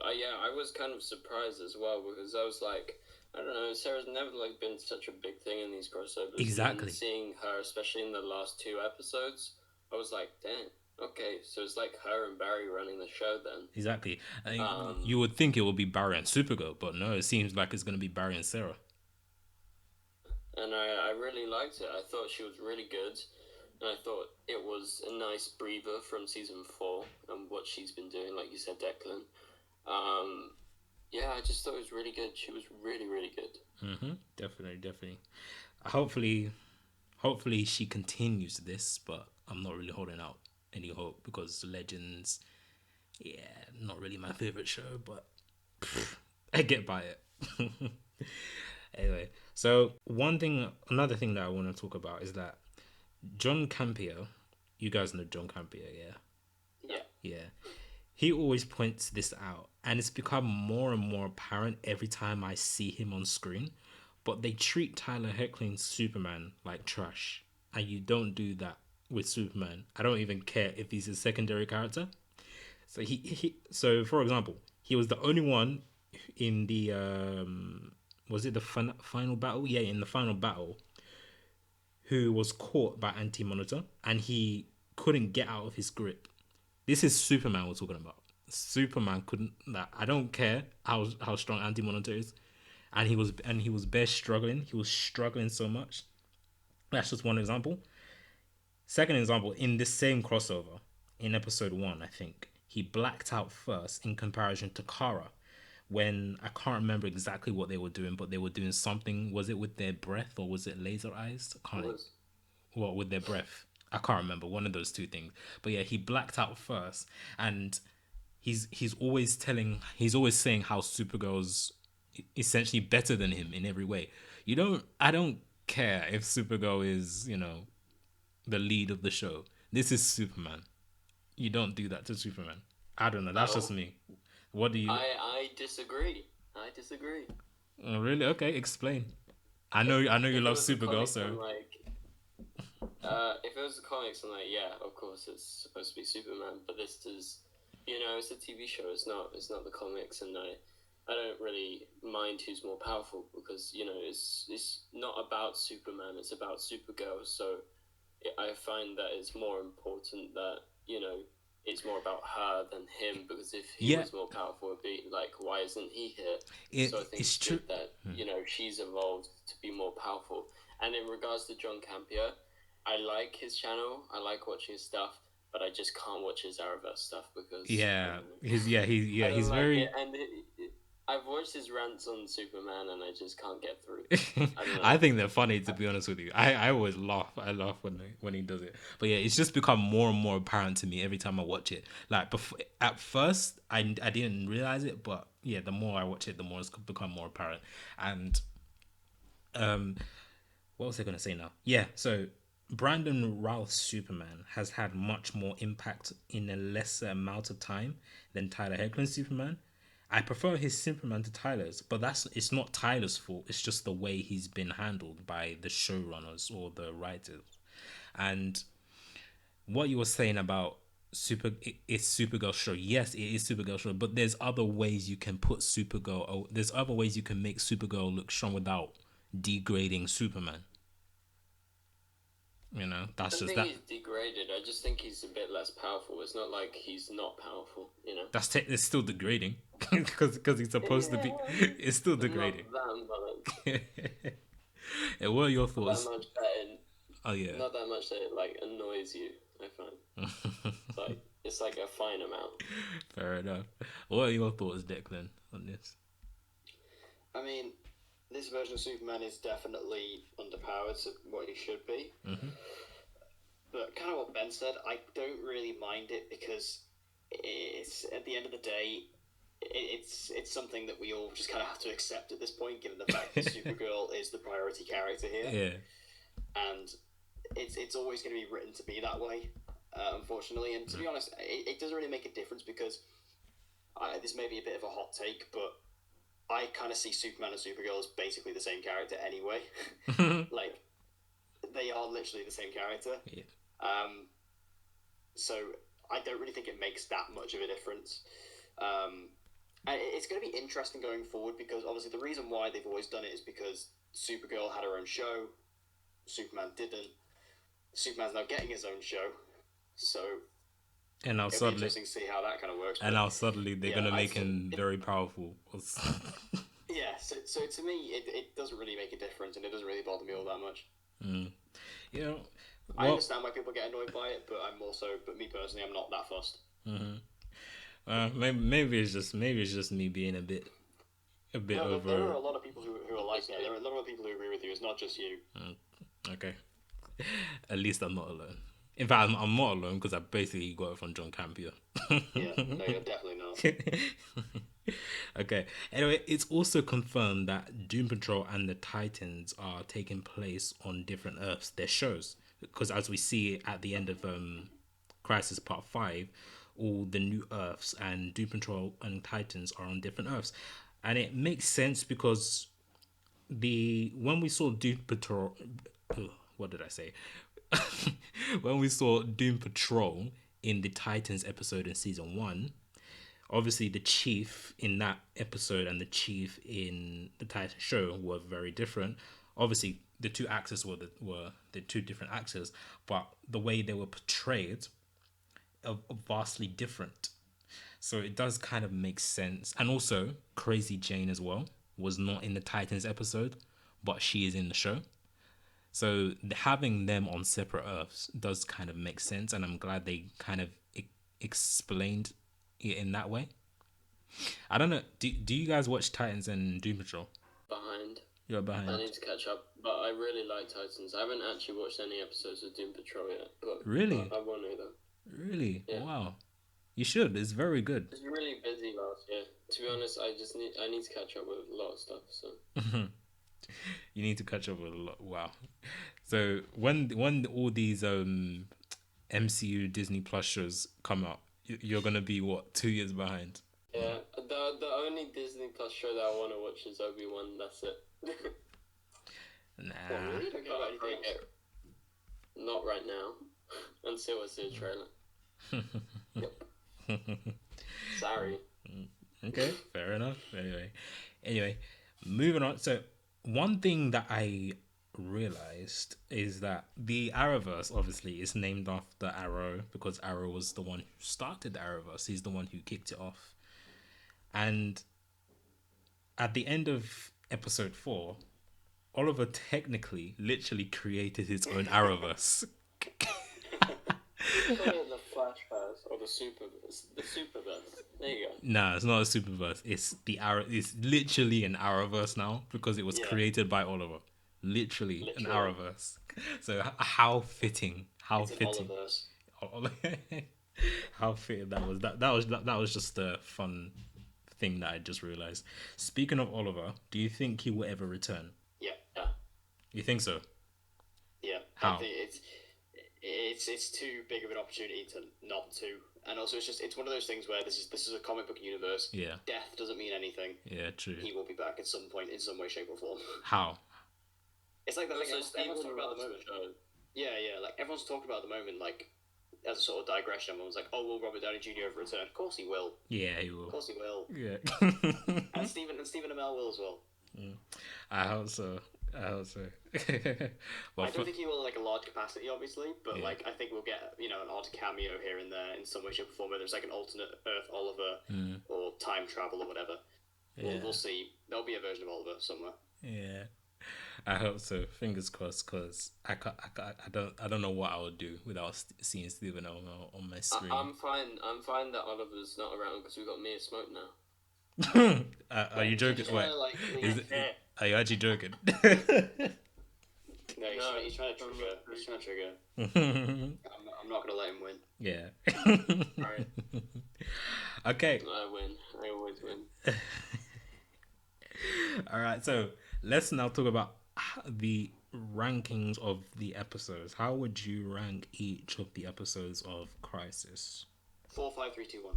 I was kind of surprised as well, because I was like, I don't know, Sarah's never like been such a big thing in these crossovers. Exactly. And seeing her, especially in the last 2 episodes, I was like, damn. Okay, so it's like her and Barry running the show then. Exactly. You would think it would be Barry and Supergirl, but no, it seems like it's going to be Barry and Sarah. And I really liked it. I thought she was really good. And I thought it was a nice breather from season 4 and what she's been doing, like you said, Declan. I just thought it was really good. She was really, really good. Mm-hmm. Definitely. Hopefully she continues this, but I'm not really holding out any hope, because Legends, not really my favorite show, but I get by it. Anyway, so another thing that I want to talk about is that John Cameo, you guys know John Cameo, yeah. He always points this out, and it's become more and more apparent every time I see him on screen. But they treat Tyler Hoechling's Superman like trash, and you don't do that with Superman. I don't even care if he's a secondary character. So so for example, he was the only one in the was it the final battle? Yeah, in the final battle, who was caught by Anti-Monitor, and he couldn't get out of his grip. This is Superman we're talking about. Superman couldn't. I don't care how strong Anti-Monitor is, and he was bare struggling. He was struggling so much. That's just one example. Second example, in this same crossover, in episode 1, I think, he blacked out first in comparison to Kara, when I can't remember exactly what they were doing, but they were doing something. Was it with their breath, or was it laser eyes? What, with their breath? I can't remember, one of those two things. But yeah, he blacked out first, and he's always saying how Supergirl's essentially better than him in every way. I don't care if Supergirl is, the lead of the show. This is Superman. You don't do that to Superman. I don't know. That's just me. What do you? I disagree. Oh, really? Okay, explain. I know you love Supergirl, so. If it was the comics, I'm like, yeah, of course it's supposed to be Superman, but this is, it's a TV show. It's not the comics, and I don't really mind who's more powerful because, you know, it's not about Superman, it's about Supergirl. So I find that it's more important that, you know, it's more about her than him, because if he was more powerful, it'd be like, why isn't he here? So I think it's true that, you know, she's evolved to be more powerful. And in regards to John Campea, I like his channel, I like watching his stuff, but I just can't watch his Arrowverse stuff because he's like very. It. And I've watched his rants on Superman, and I just can't get through. I think they're funny, to be honest with you. I always laugh. I laugh when he does it. But yeah, it's just become more and more apparent to me every time I watch it. Like at first, I didn't realize it, but yeah, the more I watch it, the more it's become more apparent. And what was I going to say now? Yeah, so Brandon Routh's Superman has had much more impact in a lesser amount of time than Tyler Hoechlin's Superman. I prefer his Superman to Tyler's, but it's not Tyler's fault. It's just the way he's been handled by the showrunners or the writers. And what you were saying about it's Supergirl show. Yes, it is Supergirl show, but there's other ways you can put Supergirl. There's other ways you can make Supergirl look strong without degrading Superman. You know, that's just that. He's degraded. I just think he's a bit less powerful. It's not like he's not powerful. You know, it's still degrading because he's supposed to be. It's still degrading. Not that much. And what are your thoughts? Not that much not that much that it like annoys you. I find it's like a fine amount. Fair enough. What are your thoughts, Declan, on this? I mean, this version of Superman is definitely underpowered to what he should be. Mm-hmm. But kind of what Ben said, I don't really mind it because it's, at the end of the day, it's something that we all just kind of have to accept at this point, given the fact that Supergirl is the priority character here. Yeah. And it's always going to be written to be that way, unfortunately. And to be honest, it doesn't really make a difference because this may be a bit of a hot take, but I kind of see Superman and Supergirl as basically the same character anyway. Like, they are literally the same character. Yeah. So I don't really think it makes that much of a difference. And it's going to be interesting going forward because obviously the reason why they've always done it is because Supergirl had her own show, Superman didn't. Superman's now getting his own show, so and now it'll be interesting to see how that kind of works. And now suddenly they're going to make him very powerful. Yeah, so to me, it doesn't really make a difference, and it doesn't really bother me all that much. You know, I understand why people get annoyed by it, but me personally, I'm not that fussed. Maybe it's just me being a bit over. There are a lot of people who are like that. There are a lot of people who agree with you. It's not just you. Okay. At least I'm not alone. In fact, I'm not alone because I basically got it from John Campea. Yeah, no, you're definitely not. Okay. Anyway, it's also confirmed that Doom Patrol and the Titans are taking place on different Earths. Their shows, because as we see at the end of Crisis Part 5, all the new Earths and Doom Patrol and Titans are on different Earths, and it makes sense because when we saw Doom Patrol. What did I say? When we saw Doom Patrol in the Titans episode in season 1, obviously the Chief in that episode and the Chief in the Titan show were very different. Obviously, the two actors were the two different actors, but the way they were portrayed are vastly different. So it does kind of make sense. And also, Crazy Jane as well was not in the Titans episode, but she is in the show. So having them on separate Earths does kind of make sense, and I'm glad they kind of explained it in that way. I don't know. Do you guys watch Titans and Doom Patrol? Behind. You're behind. I need to catch up, but I really like Titans. I haven't actually watched any episodes of Doom Patrol yet, but really, I want to though. Really? Yeah. Wow. You should. It's very good. I was really busy last year. To be honest, I need to catch up with a lot of stuff. So. You need to catch up with a lot. Wow. So when all these MCU Disney Plus shows come out, you're gonna be what, 2 years behind? Yeah. The only Disney Plus show that I want to watch is Obi-Wan. That's it. Nah. Well, really? Don't care about anything else? Not right now. Until I see a trailer. Yep. Sorry. Okay, fair enough. Anyway, moving on. So one thing that I realized is that the Arrowverse obviously is named after Arrow because Arrow was the one who started the Arrowverse. He's the one who kicked it off. And at the end of episode 4, Oliver technically, literally created his own Arrowverse. The Flashverse or the Superverse. There you go. Nah, it's not a superverse. It's the Arrow. It's literally an Arrowverse now because it was created by Oliver. Literally an Arrowverse. So how fitting? How It's an fitting? Oliverse. How fitting that was. That was just a fun thing that I just realized. Speaking of Oliver, do you think he will ever return? Yeah. You think so? Yeah. How? I think it's too big of an opportunity to not to. And also, it's one of those things where this is a comic book universe. Yeah. Death doesn't mean anything. Yeah, true. He will be back at some point in some way, shape, or form. How? It's like the thing So everyone's talking about at the moment. Yeah. Like everyone's talking about at the moment. Like as a sort of digression, everyone's like, "Oh, will Robert Downey Jr. ever return?" Of course he will. Yeah, he will. Of course he will. Yeah. And Stephen Amell will as well. I hope so. Well, I don't think he will like a large capacity, obviously, but Yeah. like I think we'll get an odd cameo here and there in some way, shape, or form. Whether it's like an alternate Earth Oliver or time travel or whatever. Yeah. We'll see. There'll be a version of Oliver somewhere. Yeah, I hope so. Fingers crossed, because I don't know what I would do without seeing Stephen on my screen. I'm fine that Oliver's not around because we've got Mia Smoke now. Are you joking? Just Wait, kinda, like, are you actually joking? No, he's trying to trigger. He's trying to trigger. I'm not gonna let him win. Yeah. Alright. Okay. I win. I always win. All right. So let's now talk about the rankings of the episodes. How would you rank each of the episodes of Crisis? 4, 5, 3, 2, 1.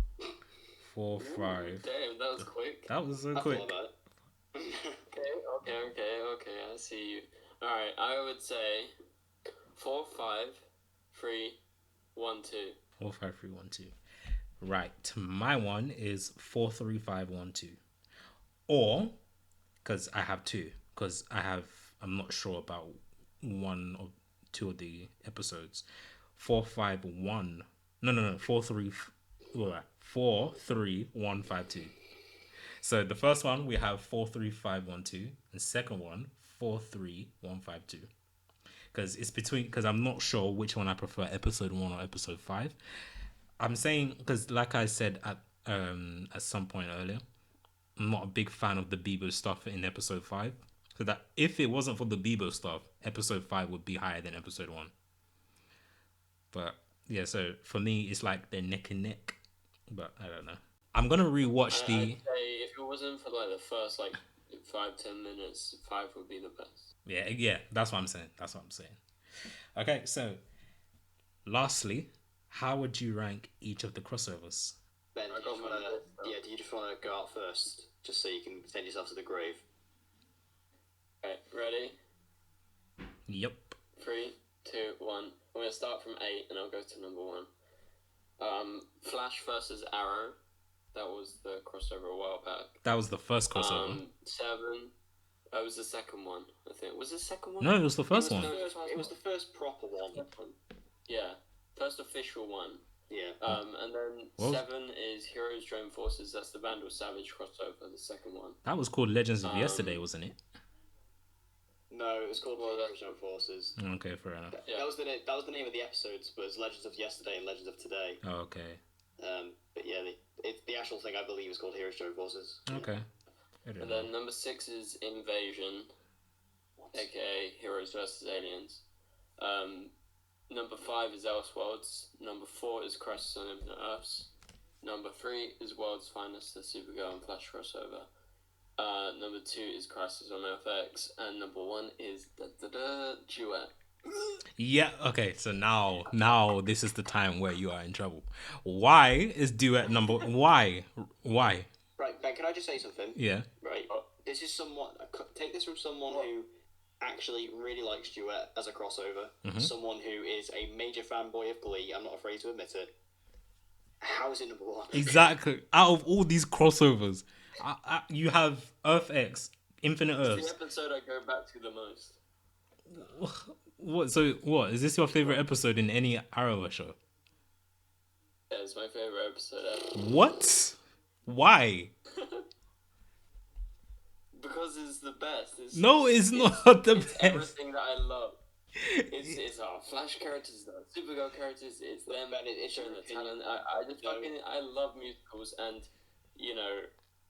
4, 5. Damn, that was quick. That was so I quick. thought about it. Okay. I see you. Alright, I would say 4, 5, 3, 1, 2. 4, 5, 3, 1, 2. Right. My one is 4, 3, 5, 1, 2. Or, because I have two. Because I'm not sure about one or two of the episodes. 4, 5, 1. No. 4, 3. 4, 3, 1, 5, 2. So the first one we have 4, 3, 5, 1, 2. And second one 4, 3, 1, 5, 2. Because it's between. Because I'm not sure which one I prefer, episode 1 or episode 5. I'm saying because, like I said at some point earlier, I'm not a big fan of the Bebo stuff in episode 5. So that if it wasn't for the Bebo stuff, episode 5 would be higher than episode 1. But yeah, so for me, it's like they're neck and neck. But I don't know. I'm gonna rewatch I'd say if it wasn't for like the first 5-10 minutes, 5 would be the best. Yeah. That's what I'm saying. Okay, so lastly, how would you rank each of the crossovers? Ben, do you just want to go out first, just so you can send yourself to the grave? Okay, ready? Yep. 3, 2, 1. I'm gonna start from 8 and I'll go to number 1. Flash versus Arrow. That was the crossover a while back. That was the first crossover. 7. That was the second one, I think. Was it the second one? No, it was the first one. It was the first proper one. Yeah, first official one. Yeah. And then What? 7 is Heroes Join Forces. That's the Vandal Savage crossover, the second one. That was called Legends of Yesterday, wasn't it? No, it was called Heroes Forces. Okay, fair enough. Yeah. That was the name of the episodes, was Legends of Yesterday and Legends of Today. Oh, okay. But yeah, the actual thing I believe is called Heroes Join Forces. Okay. And then number 6 is Invasion, aka Heroes versus Aliens. Number 5 is Elseworlds. Number 4 is Crisis on Infinite Earths. Number 3 is World's Finest, the Supergirl and Flash crossover. Number 2 is Crisis on Earth X, and number 1 is Duet. Yeah, okay, so now this is the time where you are in trouble. Why is Duet number... Why? Right, Ben, can I just say something? Yeah. Right, this is take this from someone who actually really likes Duet as a crossover, someone who is a major fanboy of Glee, I'm not afraid to admit it. How is it number one? Exactly. Out of all these crossovers, you have Earth X, Infinite It's Earths. the episode I go back to the most. What? So what is this your favorite episode in any Arrowverse show? Yeah, it's my favorite episode ever. What? Why? Because it's the best. No, it's not the it's best. everything that I love. It's our Flash characters, the Supergirl characters. It's them. It's showing the talent. I just fucking I love musicals, and you know,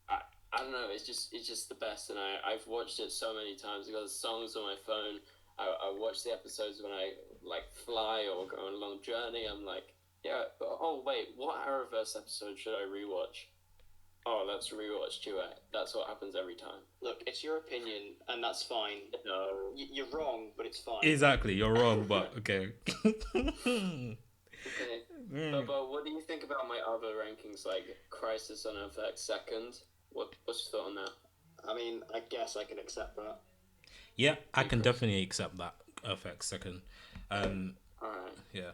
I don't know. It's just the best, and I've watched it so many times. I got the songs on my phone. I watch the episodes when I like fly or go on a long journey. I'm like, yeah. But, oh wait, what Arrowverse episode should I rewatch? Oh, let's rewatch Duet. That's what happens every time. Look, it's your opinion, and that's fine. No. You're wrong, but it's fine. Exactly, you're wrong, but okay. Okay. But what do you think about my other rankings, like Crisis on Earth X second? What's your thought on that? I mean, I guess I can accept that. Yeah, I can definitely accept that. Earth X second. Alright. Yeah.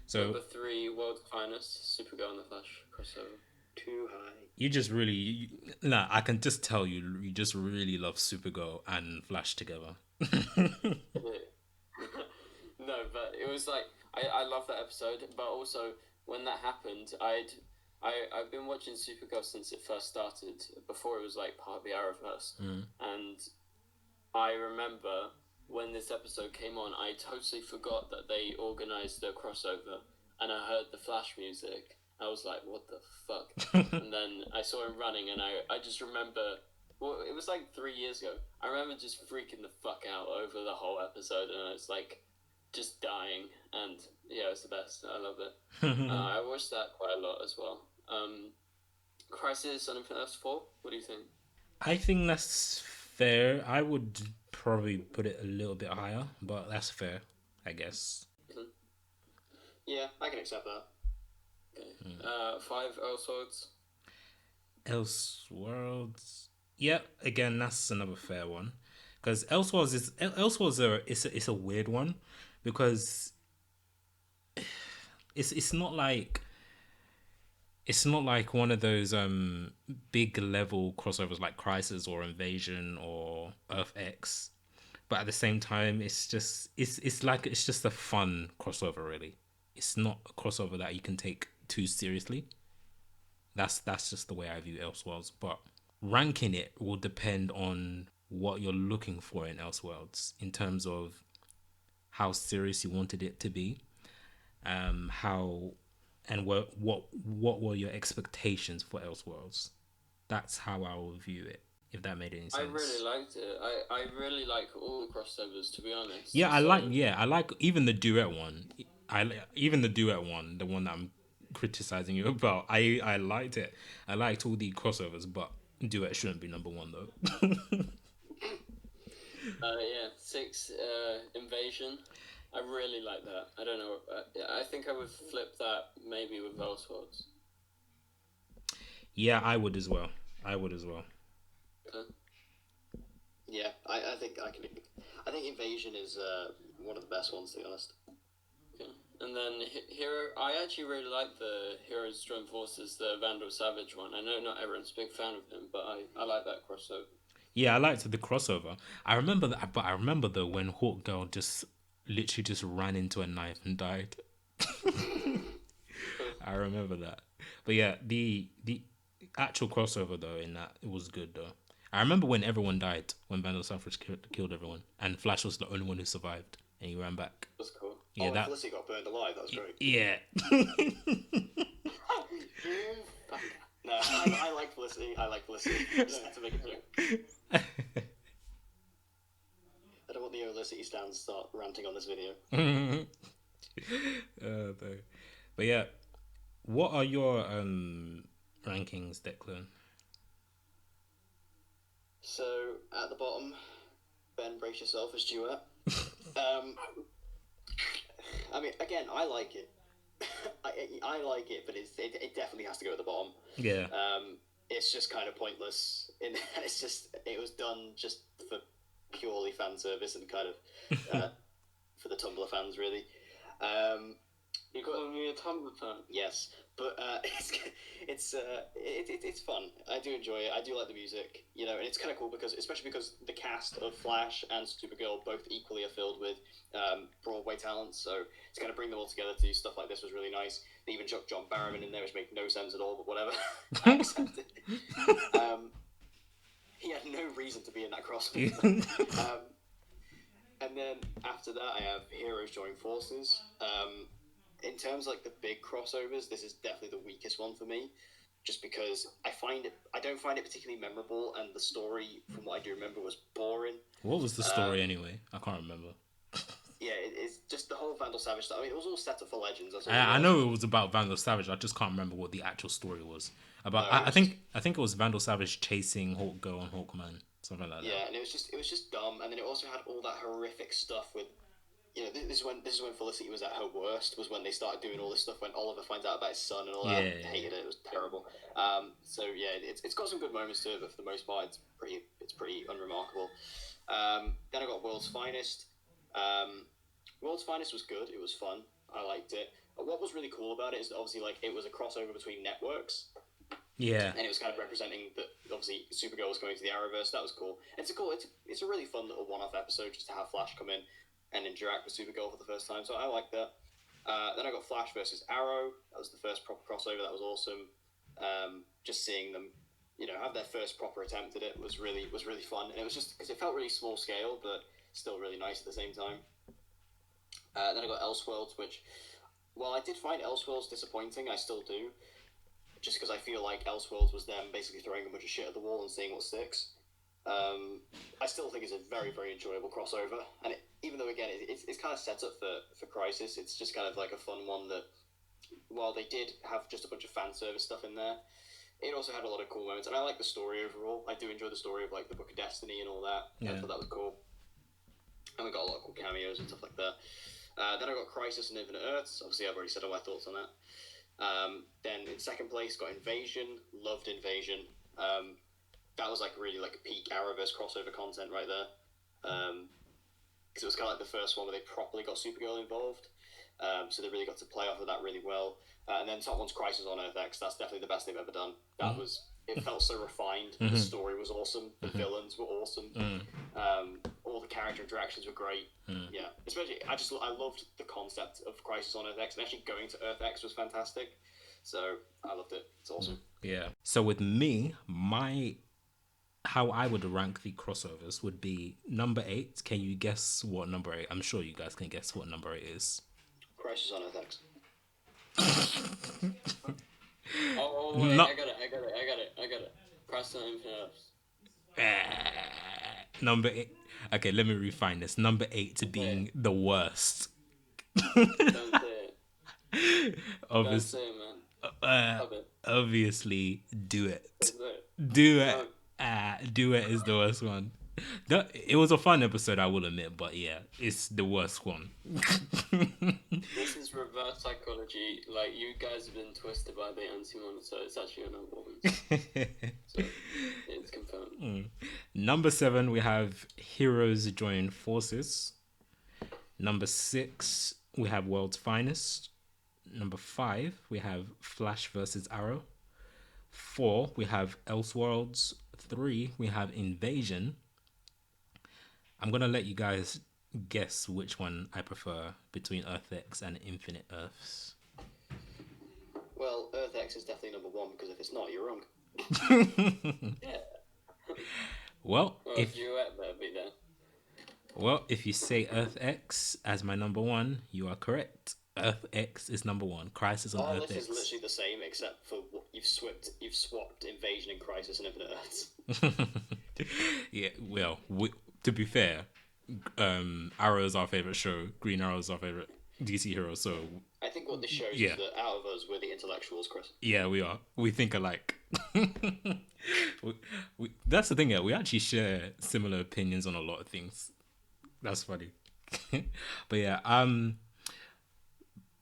So Number 3, World's Finest, Supergirl and the Flash crossover. Too high. you just really, nah, I can just tell you just really love Supergirl and Flash together. No, but it was like I love that episode, but also when that happened, I've been watching Supergirl since it first started, before it was like part of the Arrowverse, and I remember when this episode came on, I totally forgot that they organized a crossover, and I heard the Flash music. I was like, what the fuck? And then I saw him running, and I just remember, well, it was like 3 years ago. I remember just freaking the fuck out over the whole episode, and I was like, just dying. And yeah, it's the best. I love it. I watched that quite a lot as well. Crisis on Infinite Earths 4, what do you think? I think that's fair. I would probably put it a little bit higher, but that's fair, I guess. Yeah, I can accept that. Okay. 5, Elseworlds. Elseworlds. Yeah, again, that's another fair one. Because Elseworlds is a weird one, because it's not like one of those big level crossovers like Crisis or Invasion or Earth X, but at the same time it's just a fun crossover. Really, it's not a crossover that you can take too seriously. That's just the way I view Elseworlds. But ranking it will depend on what you're looking for in Elseworlds, in terms of how serious you wanted it to be, what were your expectations for Elseworlds. That's how I will view it, if that made any sense. I really liked it. I really like all the crossovers, to be honest. Yeah, I like even the duet one. The one that I'm criticizing you about. I liked it. I liked all the crossovers, but duet shouldn't be number one though. Yeah, 6, Invasion. I really like that. I don't know. I think I would flip that maybe with Elseworlds. Yeah, I would as well. Okay. Yeah, I think Invasion is one of the best ones, to be honest. Okay. And then Hero. I actually really like the Heroes Join Forces, the Vandal Savage one. I know not everyone's a big fan of him, but I like that crossover. Yeah, I liked the crossover. I remember that, but I remember though when Hawk Girl just literally just ran into a knife and died. I remember that. But yeah, the actual crossover though in that, it was good though. I remember when everyone died, when Vandal Savage killed everyone, and Flash was the only one who survived, and he ran back. That's cool. Yeah, Felicity got burned alive. That was great. Yeah. No, I like Felicity. Just had to make a joke. I don't want the Felicity stands to start ranting on this video. But yeah, what are your rankings, Declan? So at the bottom, Ben, brace yourself as duet. I mean, again, I like it. I like it, but it definitely has to go at the bottom. Yeah. It's just kind of pointless. It was done just for purely fan service and kind of for the Tumblr fans, really. You calling me a Tumblr fan? Yes, but it's fun. I do enjoy it. I do like the music, you know, and it's kind of cool because, especially because the cast of Flash and Supergirl both equally are filled with Broadway talents. So to kind of bring them all together to do stuff like this was really nice. They even chucked John Barrowman in there, which made no sense at all, but whatever. I accept it. He had no reason to be in that crossover. And then after that, I have Heroes Join Forces. In terms of like the big crossovers, this is definitely the weakest one for me, just because I don't find it particularly memorable, and the story, from what I do remember, was boring. What was the story anyway? I can't remember. Yeah, it's just the whole Vandal Savage stuff. I mean, it was all set up for Legends. I know it was about Vandal Savage. I just can't remember what the actual story was about. No, I think it was Vandal Savage chasing Hawkgirl and Hawkman, something like that. Yeah, and it was just dumb. And then it also had all that horrific stuff with, you know, this is when Felicity was at her worst. Was when they started doing all this stuff when Oliver finds out about his son and all that. Yeah. I hated it. It was terrible. So yeah, it's got some good moments to it, but for the most part, it's pretty unremarkable. Then I got World's Finest. World's Finest was good. It was fun. I liked it. But what was really cool about it is that obviously, like, it was a crossover between networks. Yeah. And it was kind of representing that obviously Supergirl was going to the Arrowverse. That was cool. It's a really fun little one-off episode just to have Flash come in and interact with Supergirl for the first time. So I like that. Then I got Flash versus Arrow. That was the first proper crossover. That was awesome. Just seeing them, you know, have their first proper attempt at it was really fun. And it was just because it felt really small scale, but still really nice at the same time. Then I got Elseworlds, which, while I did find Elseworlds disappointing, I still do. Just because I feel like Elseworlds was them basically throwing a bunch of shit at the wall and seeing what sticks. I still think it's a very, very enjoyable crossover. And even though, again, it's kind of set up for Crisis, it's just kind of like a fun one that, while they did have just a bunch of fan service stuff in there, it also had a lot of cool moments. And I like the story overall. I do enjoy the story of, like, the Book of Destiny and all that. Yeah. I thought that was cool. And we got a lot of cool cameos and stuff like that. Then I got Crisis and Infinite Earths. Obviously, I've already said all my thoughts on that. Then in second place, got Invasion. Loved Invasion. That was like really like peak Arrowverse crossover content right there. Because it was kind of like the first one where they properly got Supergirl involved. So they really got to play off of that really well. And then top one's Crisis on Earth X. That's definitely the best they've ever done. That was... It felt so refined. The story was awesome. The villains were awesome. All the character interactions were great. Yeah, especially I loved the concept of Crisis on Earth X, and actually going to Earth X was fantastic. So I loved it. It's awesome. Yeah. So with me, how I would rank the crossovers would be number 8. Can you guess what number 8? I'm sure you guys can guess what number 8 is. Crisis on Earth X. Oh wait, I got it. Crisis on Infinite Earths. Number 8. Okay, let me refine this. Number 8 to being the worst. Don't say it. Don't say it, man. Obviously, Do It. Don't say it. Do It. Do It is the worst one. It was a fun episode, I will admit, but yeah, it's the worst one. This is reverse psychology. Like, you guys have been twisted by the anti-monitor. It's actually an woman. So, it's confirmed. Number 7, we have Heroes Join Forces. Number 6, we have World's Finest. Number 5, we have Flash versus Arrow. 4, we have Elseworlds. 3, we have Invasion. I'm going to let you guys guess which one I prefer between Earth X and Infinite Earths. Well, Earth X is definitely number 1, because if it's not, you're wrong. Yeah. Well, Duet better be there. Well, if you say Earth X as my number 1, you are correct. Earth X is number 1. Crisis on Earth X. This is literally the same, except for you've swapped Invasion and Crisis and Infinite Earths. Yeah, well, to be fair, Arrow is our favorite show. Green Arrow is our favorite DC hero. So I think what this shows is that out of us, we're the intellectuals, Chris. Yeah, we are. We think alike. That's the thing. Yeah, we actually share similar opinions on a lot of things. That's funny. But yeah,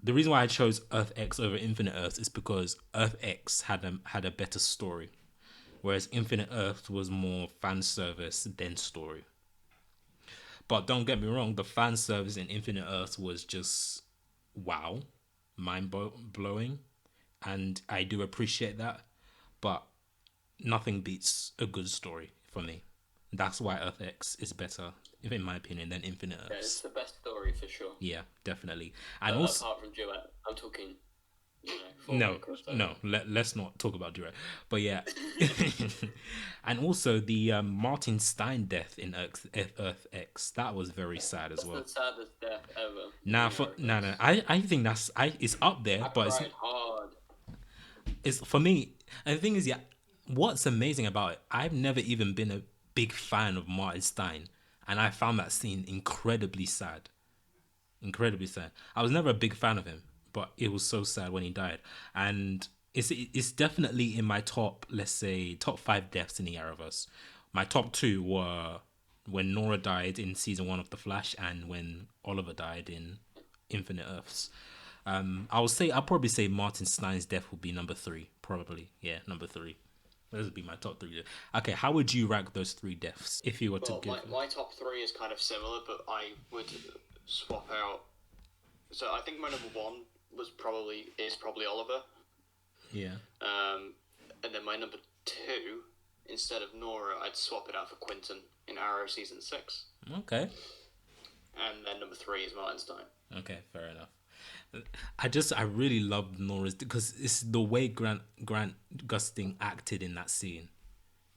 the reason why I chose Earth X over Infinite Earths is because Earth X had a better story, whereas Infinite Earth was more fan service than story. But don't get me wrong, the fan service in Infinite Earths was just wow. blowing, and I do appreciate that. But nothing beats a good story for me. That's why Earth X is better, in my opinion, than Infinite Earths. Yeah, it's the best story for sure. Yeah, definitely. And also, apart from Duet, I'm talking. Let's not talk about Duet. But yeah, and also the Martin Stein death in Earth X, that was very sad as well. That's the saddest death ever. I think it's up there, but it's hard. It's for me. And the thing is, what's amazing about it, I've never even been a big fan of Martin Stein, and I found that scene incredibly sad. Incredibly sad. I was never a big fan of him, but it was so sad when he died. And it's definitely in my top, let's say, top 5 deaths in the Arrowverse. My top 2 were when Nora died in season 1 of The Flash, and when Oliver died in Infinite Earths. I'll probably say Martin Stein's death would be number 3, probably. Yeah, number 3. Those would be my top 3. Okay, how would you rank those 3 deaths if you were to give? My top 3 is kind of similar, but I would swap out. So I think my number 1 is probably Oliver. Yeah. And then my number 2, instead of Nora, I'd swap it out for Quentin in Arrow season 6. Okay. And then number 3 is Martin Stein. Okay, fair enough. I really loved Nora's, because it's the way Grant Gustin acted in that scene.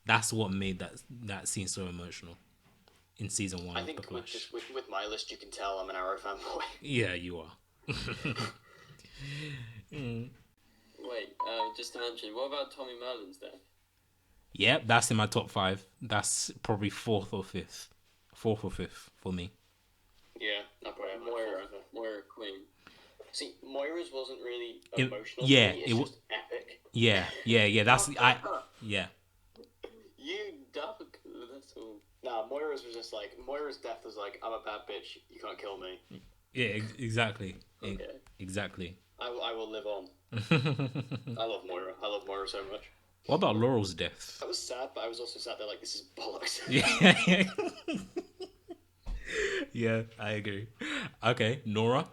That's what made that scene so emotional in season 1 of The Flash. With my list, you can tell I'm an Arrow fanboy. Yeah, you are. Wait, just to mention, what about Tommy Merlin's death? Yep, that's in my top 5. That's probably 4th or 5th for me. Yeah, not quite. Moira Queen. See, Moira's wasn't really emotional. It was epic. Yeah. That's yeah. You dog. That's all. Nah, Moira's was just like Moira's death was like, I'm a bad bitch. You can't kill me. Yeah, exactly. Okay. Exactly. I will live on. I love Moira. I love Moira so much. What about Laurel's death? I was sad, but I was also sad that like this is bollocks. Yeah. Yeah, I agree. Okay, Nora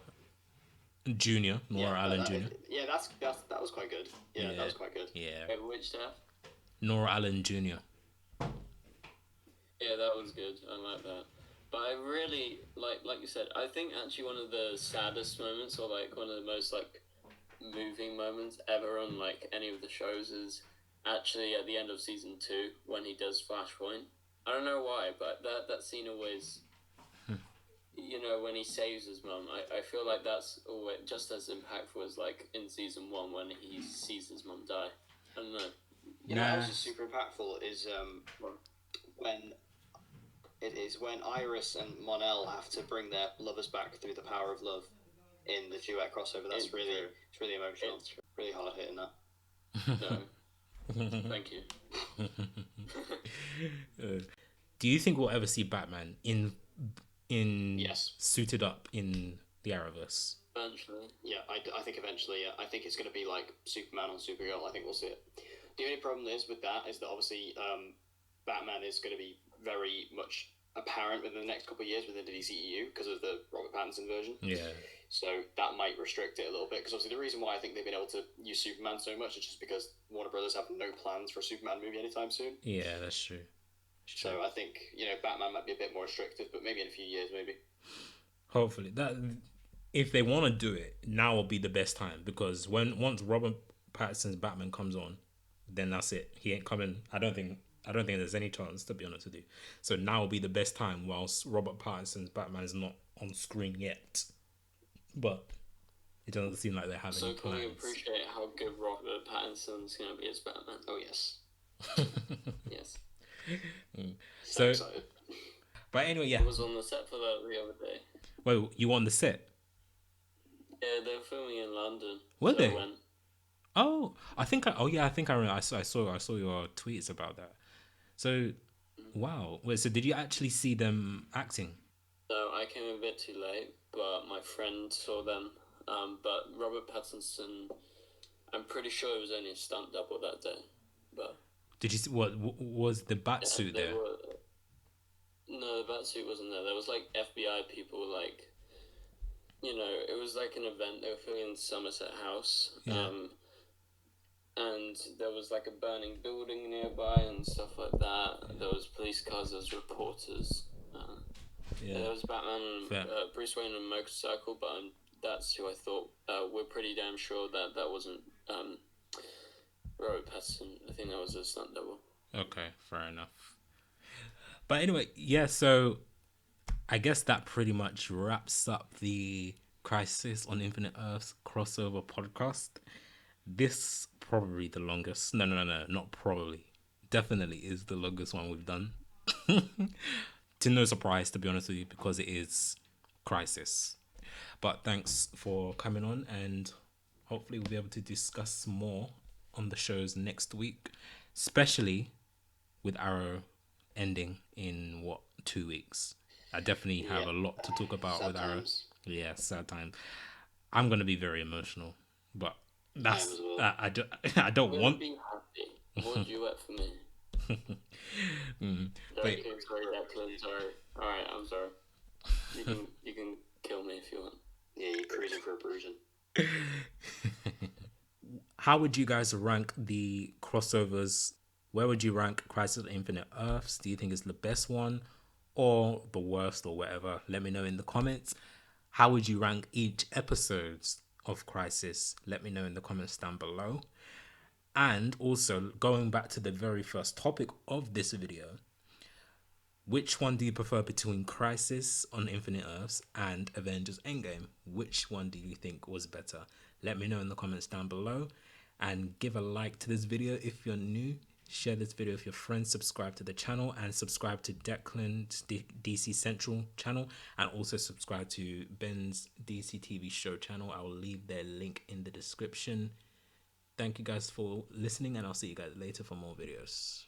Allen Jr. Yeah, that was quite good. Yeah, that was quite good. Yeah. Wait, which death? Nora Allen Jr. Yeah, that was good. I like that. But I really like you said, I think actually one of the saddest moments, or like one of the most like moving moments ever on like any of the shows, is actually at the end of season 2 when he does Flashpoint. I don't know why, but that scene always, you know, when he saves his mum, I feel like that's always just as impactful as like in season 1 when he sees his mum die. I don't know. You know, what else is super impactful is when Iris and Mon-El have to bring their lovers back through the power of love in the duet crossover. It's really emotional. It's really hard hitting that. No. Thank you. Do you think we'll ever see Batman in Yes, suited up in the Arrowverse? Eventually. Yeah, I think eventually. Yeah, I think it's going to be like Superman or Supergirl. I think we'll see it. The only problem with that is that obviously Batman is going to be very much apparent within the next couple of years within the DCEU because of the Robert Pattinson version. Yeah. So that might restrict it a little bit, because obviously the reason why I think they've been able to use Superman so much is just because Warner Brothers have no plans for a Superman movie anytime soon. Yeah, that's true. So I think, you know, Batman might be a bit more restrictive, but maybe in a few years, maybe. Hopefully, that if they want to do it, now will be the best time, because once Robert Pattinson's Batman comes on, then that's it. He ain't coming. I don't think there's any chance, to be honest with you. So now will be the best time, whilst Robert Pattinson's Batman is not on screen yet. But it doesn't seem like they have any plans. So can we appreciate how good Robert Pattinson's going to be as Batman? Oh, yes. Yes. So excited. But anyway, yeah. I was on the set for that the other day. Wait, you were on the set? Yeah, they were filming in London. Were they? I went. Oh, I think I remember. I saw your tweets about that. So, wow. Wait, so did you actually see them acting? So I came a bit too late, but my friend saw them. But Robert Pattinson, I'm pretty sure it was only a stunt double that day. But did you see what was the bat suit there? No, the bat suit wasn't there. There was like FBI people like you know, it was like an event. They were filming in Somerset House. Yeah. And there was like a burning building nearby and stuff like that. There was police cars, there was reporters. There was Batman and Bruce Wayne on a motorcycle, but that's who I thought. We're pretty damn sure that wasn't Robert Pattinson. I think that was a stunt double. Okay, fair enough. But anyway, yeah, so I guess that pretty much wraps up the Crisis on Infinite Earths crossover podcast. This probably the longest. No, not probably. Definitely is the longest one we've done. To no surprise, to be honest with you, because it is Crisis. But thanks for coming on, and hopefully we'll be able to discuss more on the shows next week, especially with Arrow ending in 2 weeks. I definitely have a lot to talk about with Arrow. Yeah, sad time. I'm gonna be very emotional, but that's I don't want. Be happy. More duet for me. Sorry, Declan. Sorry. All right, I'm sorry. You can kill me if you want. Yeah, you're cruising for a bruising. How would you guys rank the crossovers? Where would you rank Crisis on Infinite Earths? Do you think it's the best one or the worst or whatever? Let me know in the comments. How would you rank each episode of Crisis? Let me know in the comments down below. And also, going back to the very first topic of this video, which one do you prefer between Crisis on Infinite Earths and Avengers Endgame? Which one do you think was better? Let me know in the comments down below. And give a like to this video if you're new. Share this video with your friends. Subscribe to the channel. And subscribe to Declan's DC Central channel. And also subscribe to Ben's DCTVShow channel. I will leave their link in the description. Thank you guys for listening. And I'll see you guys later for more videos.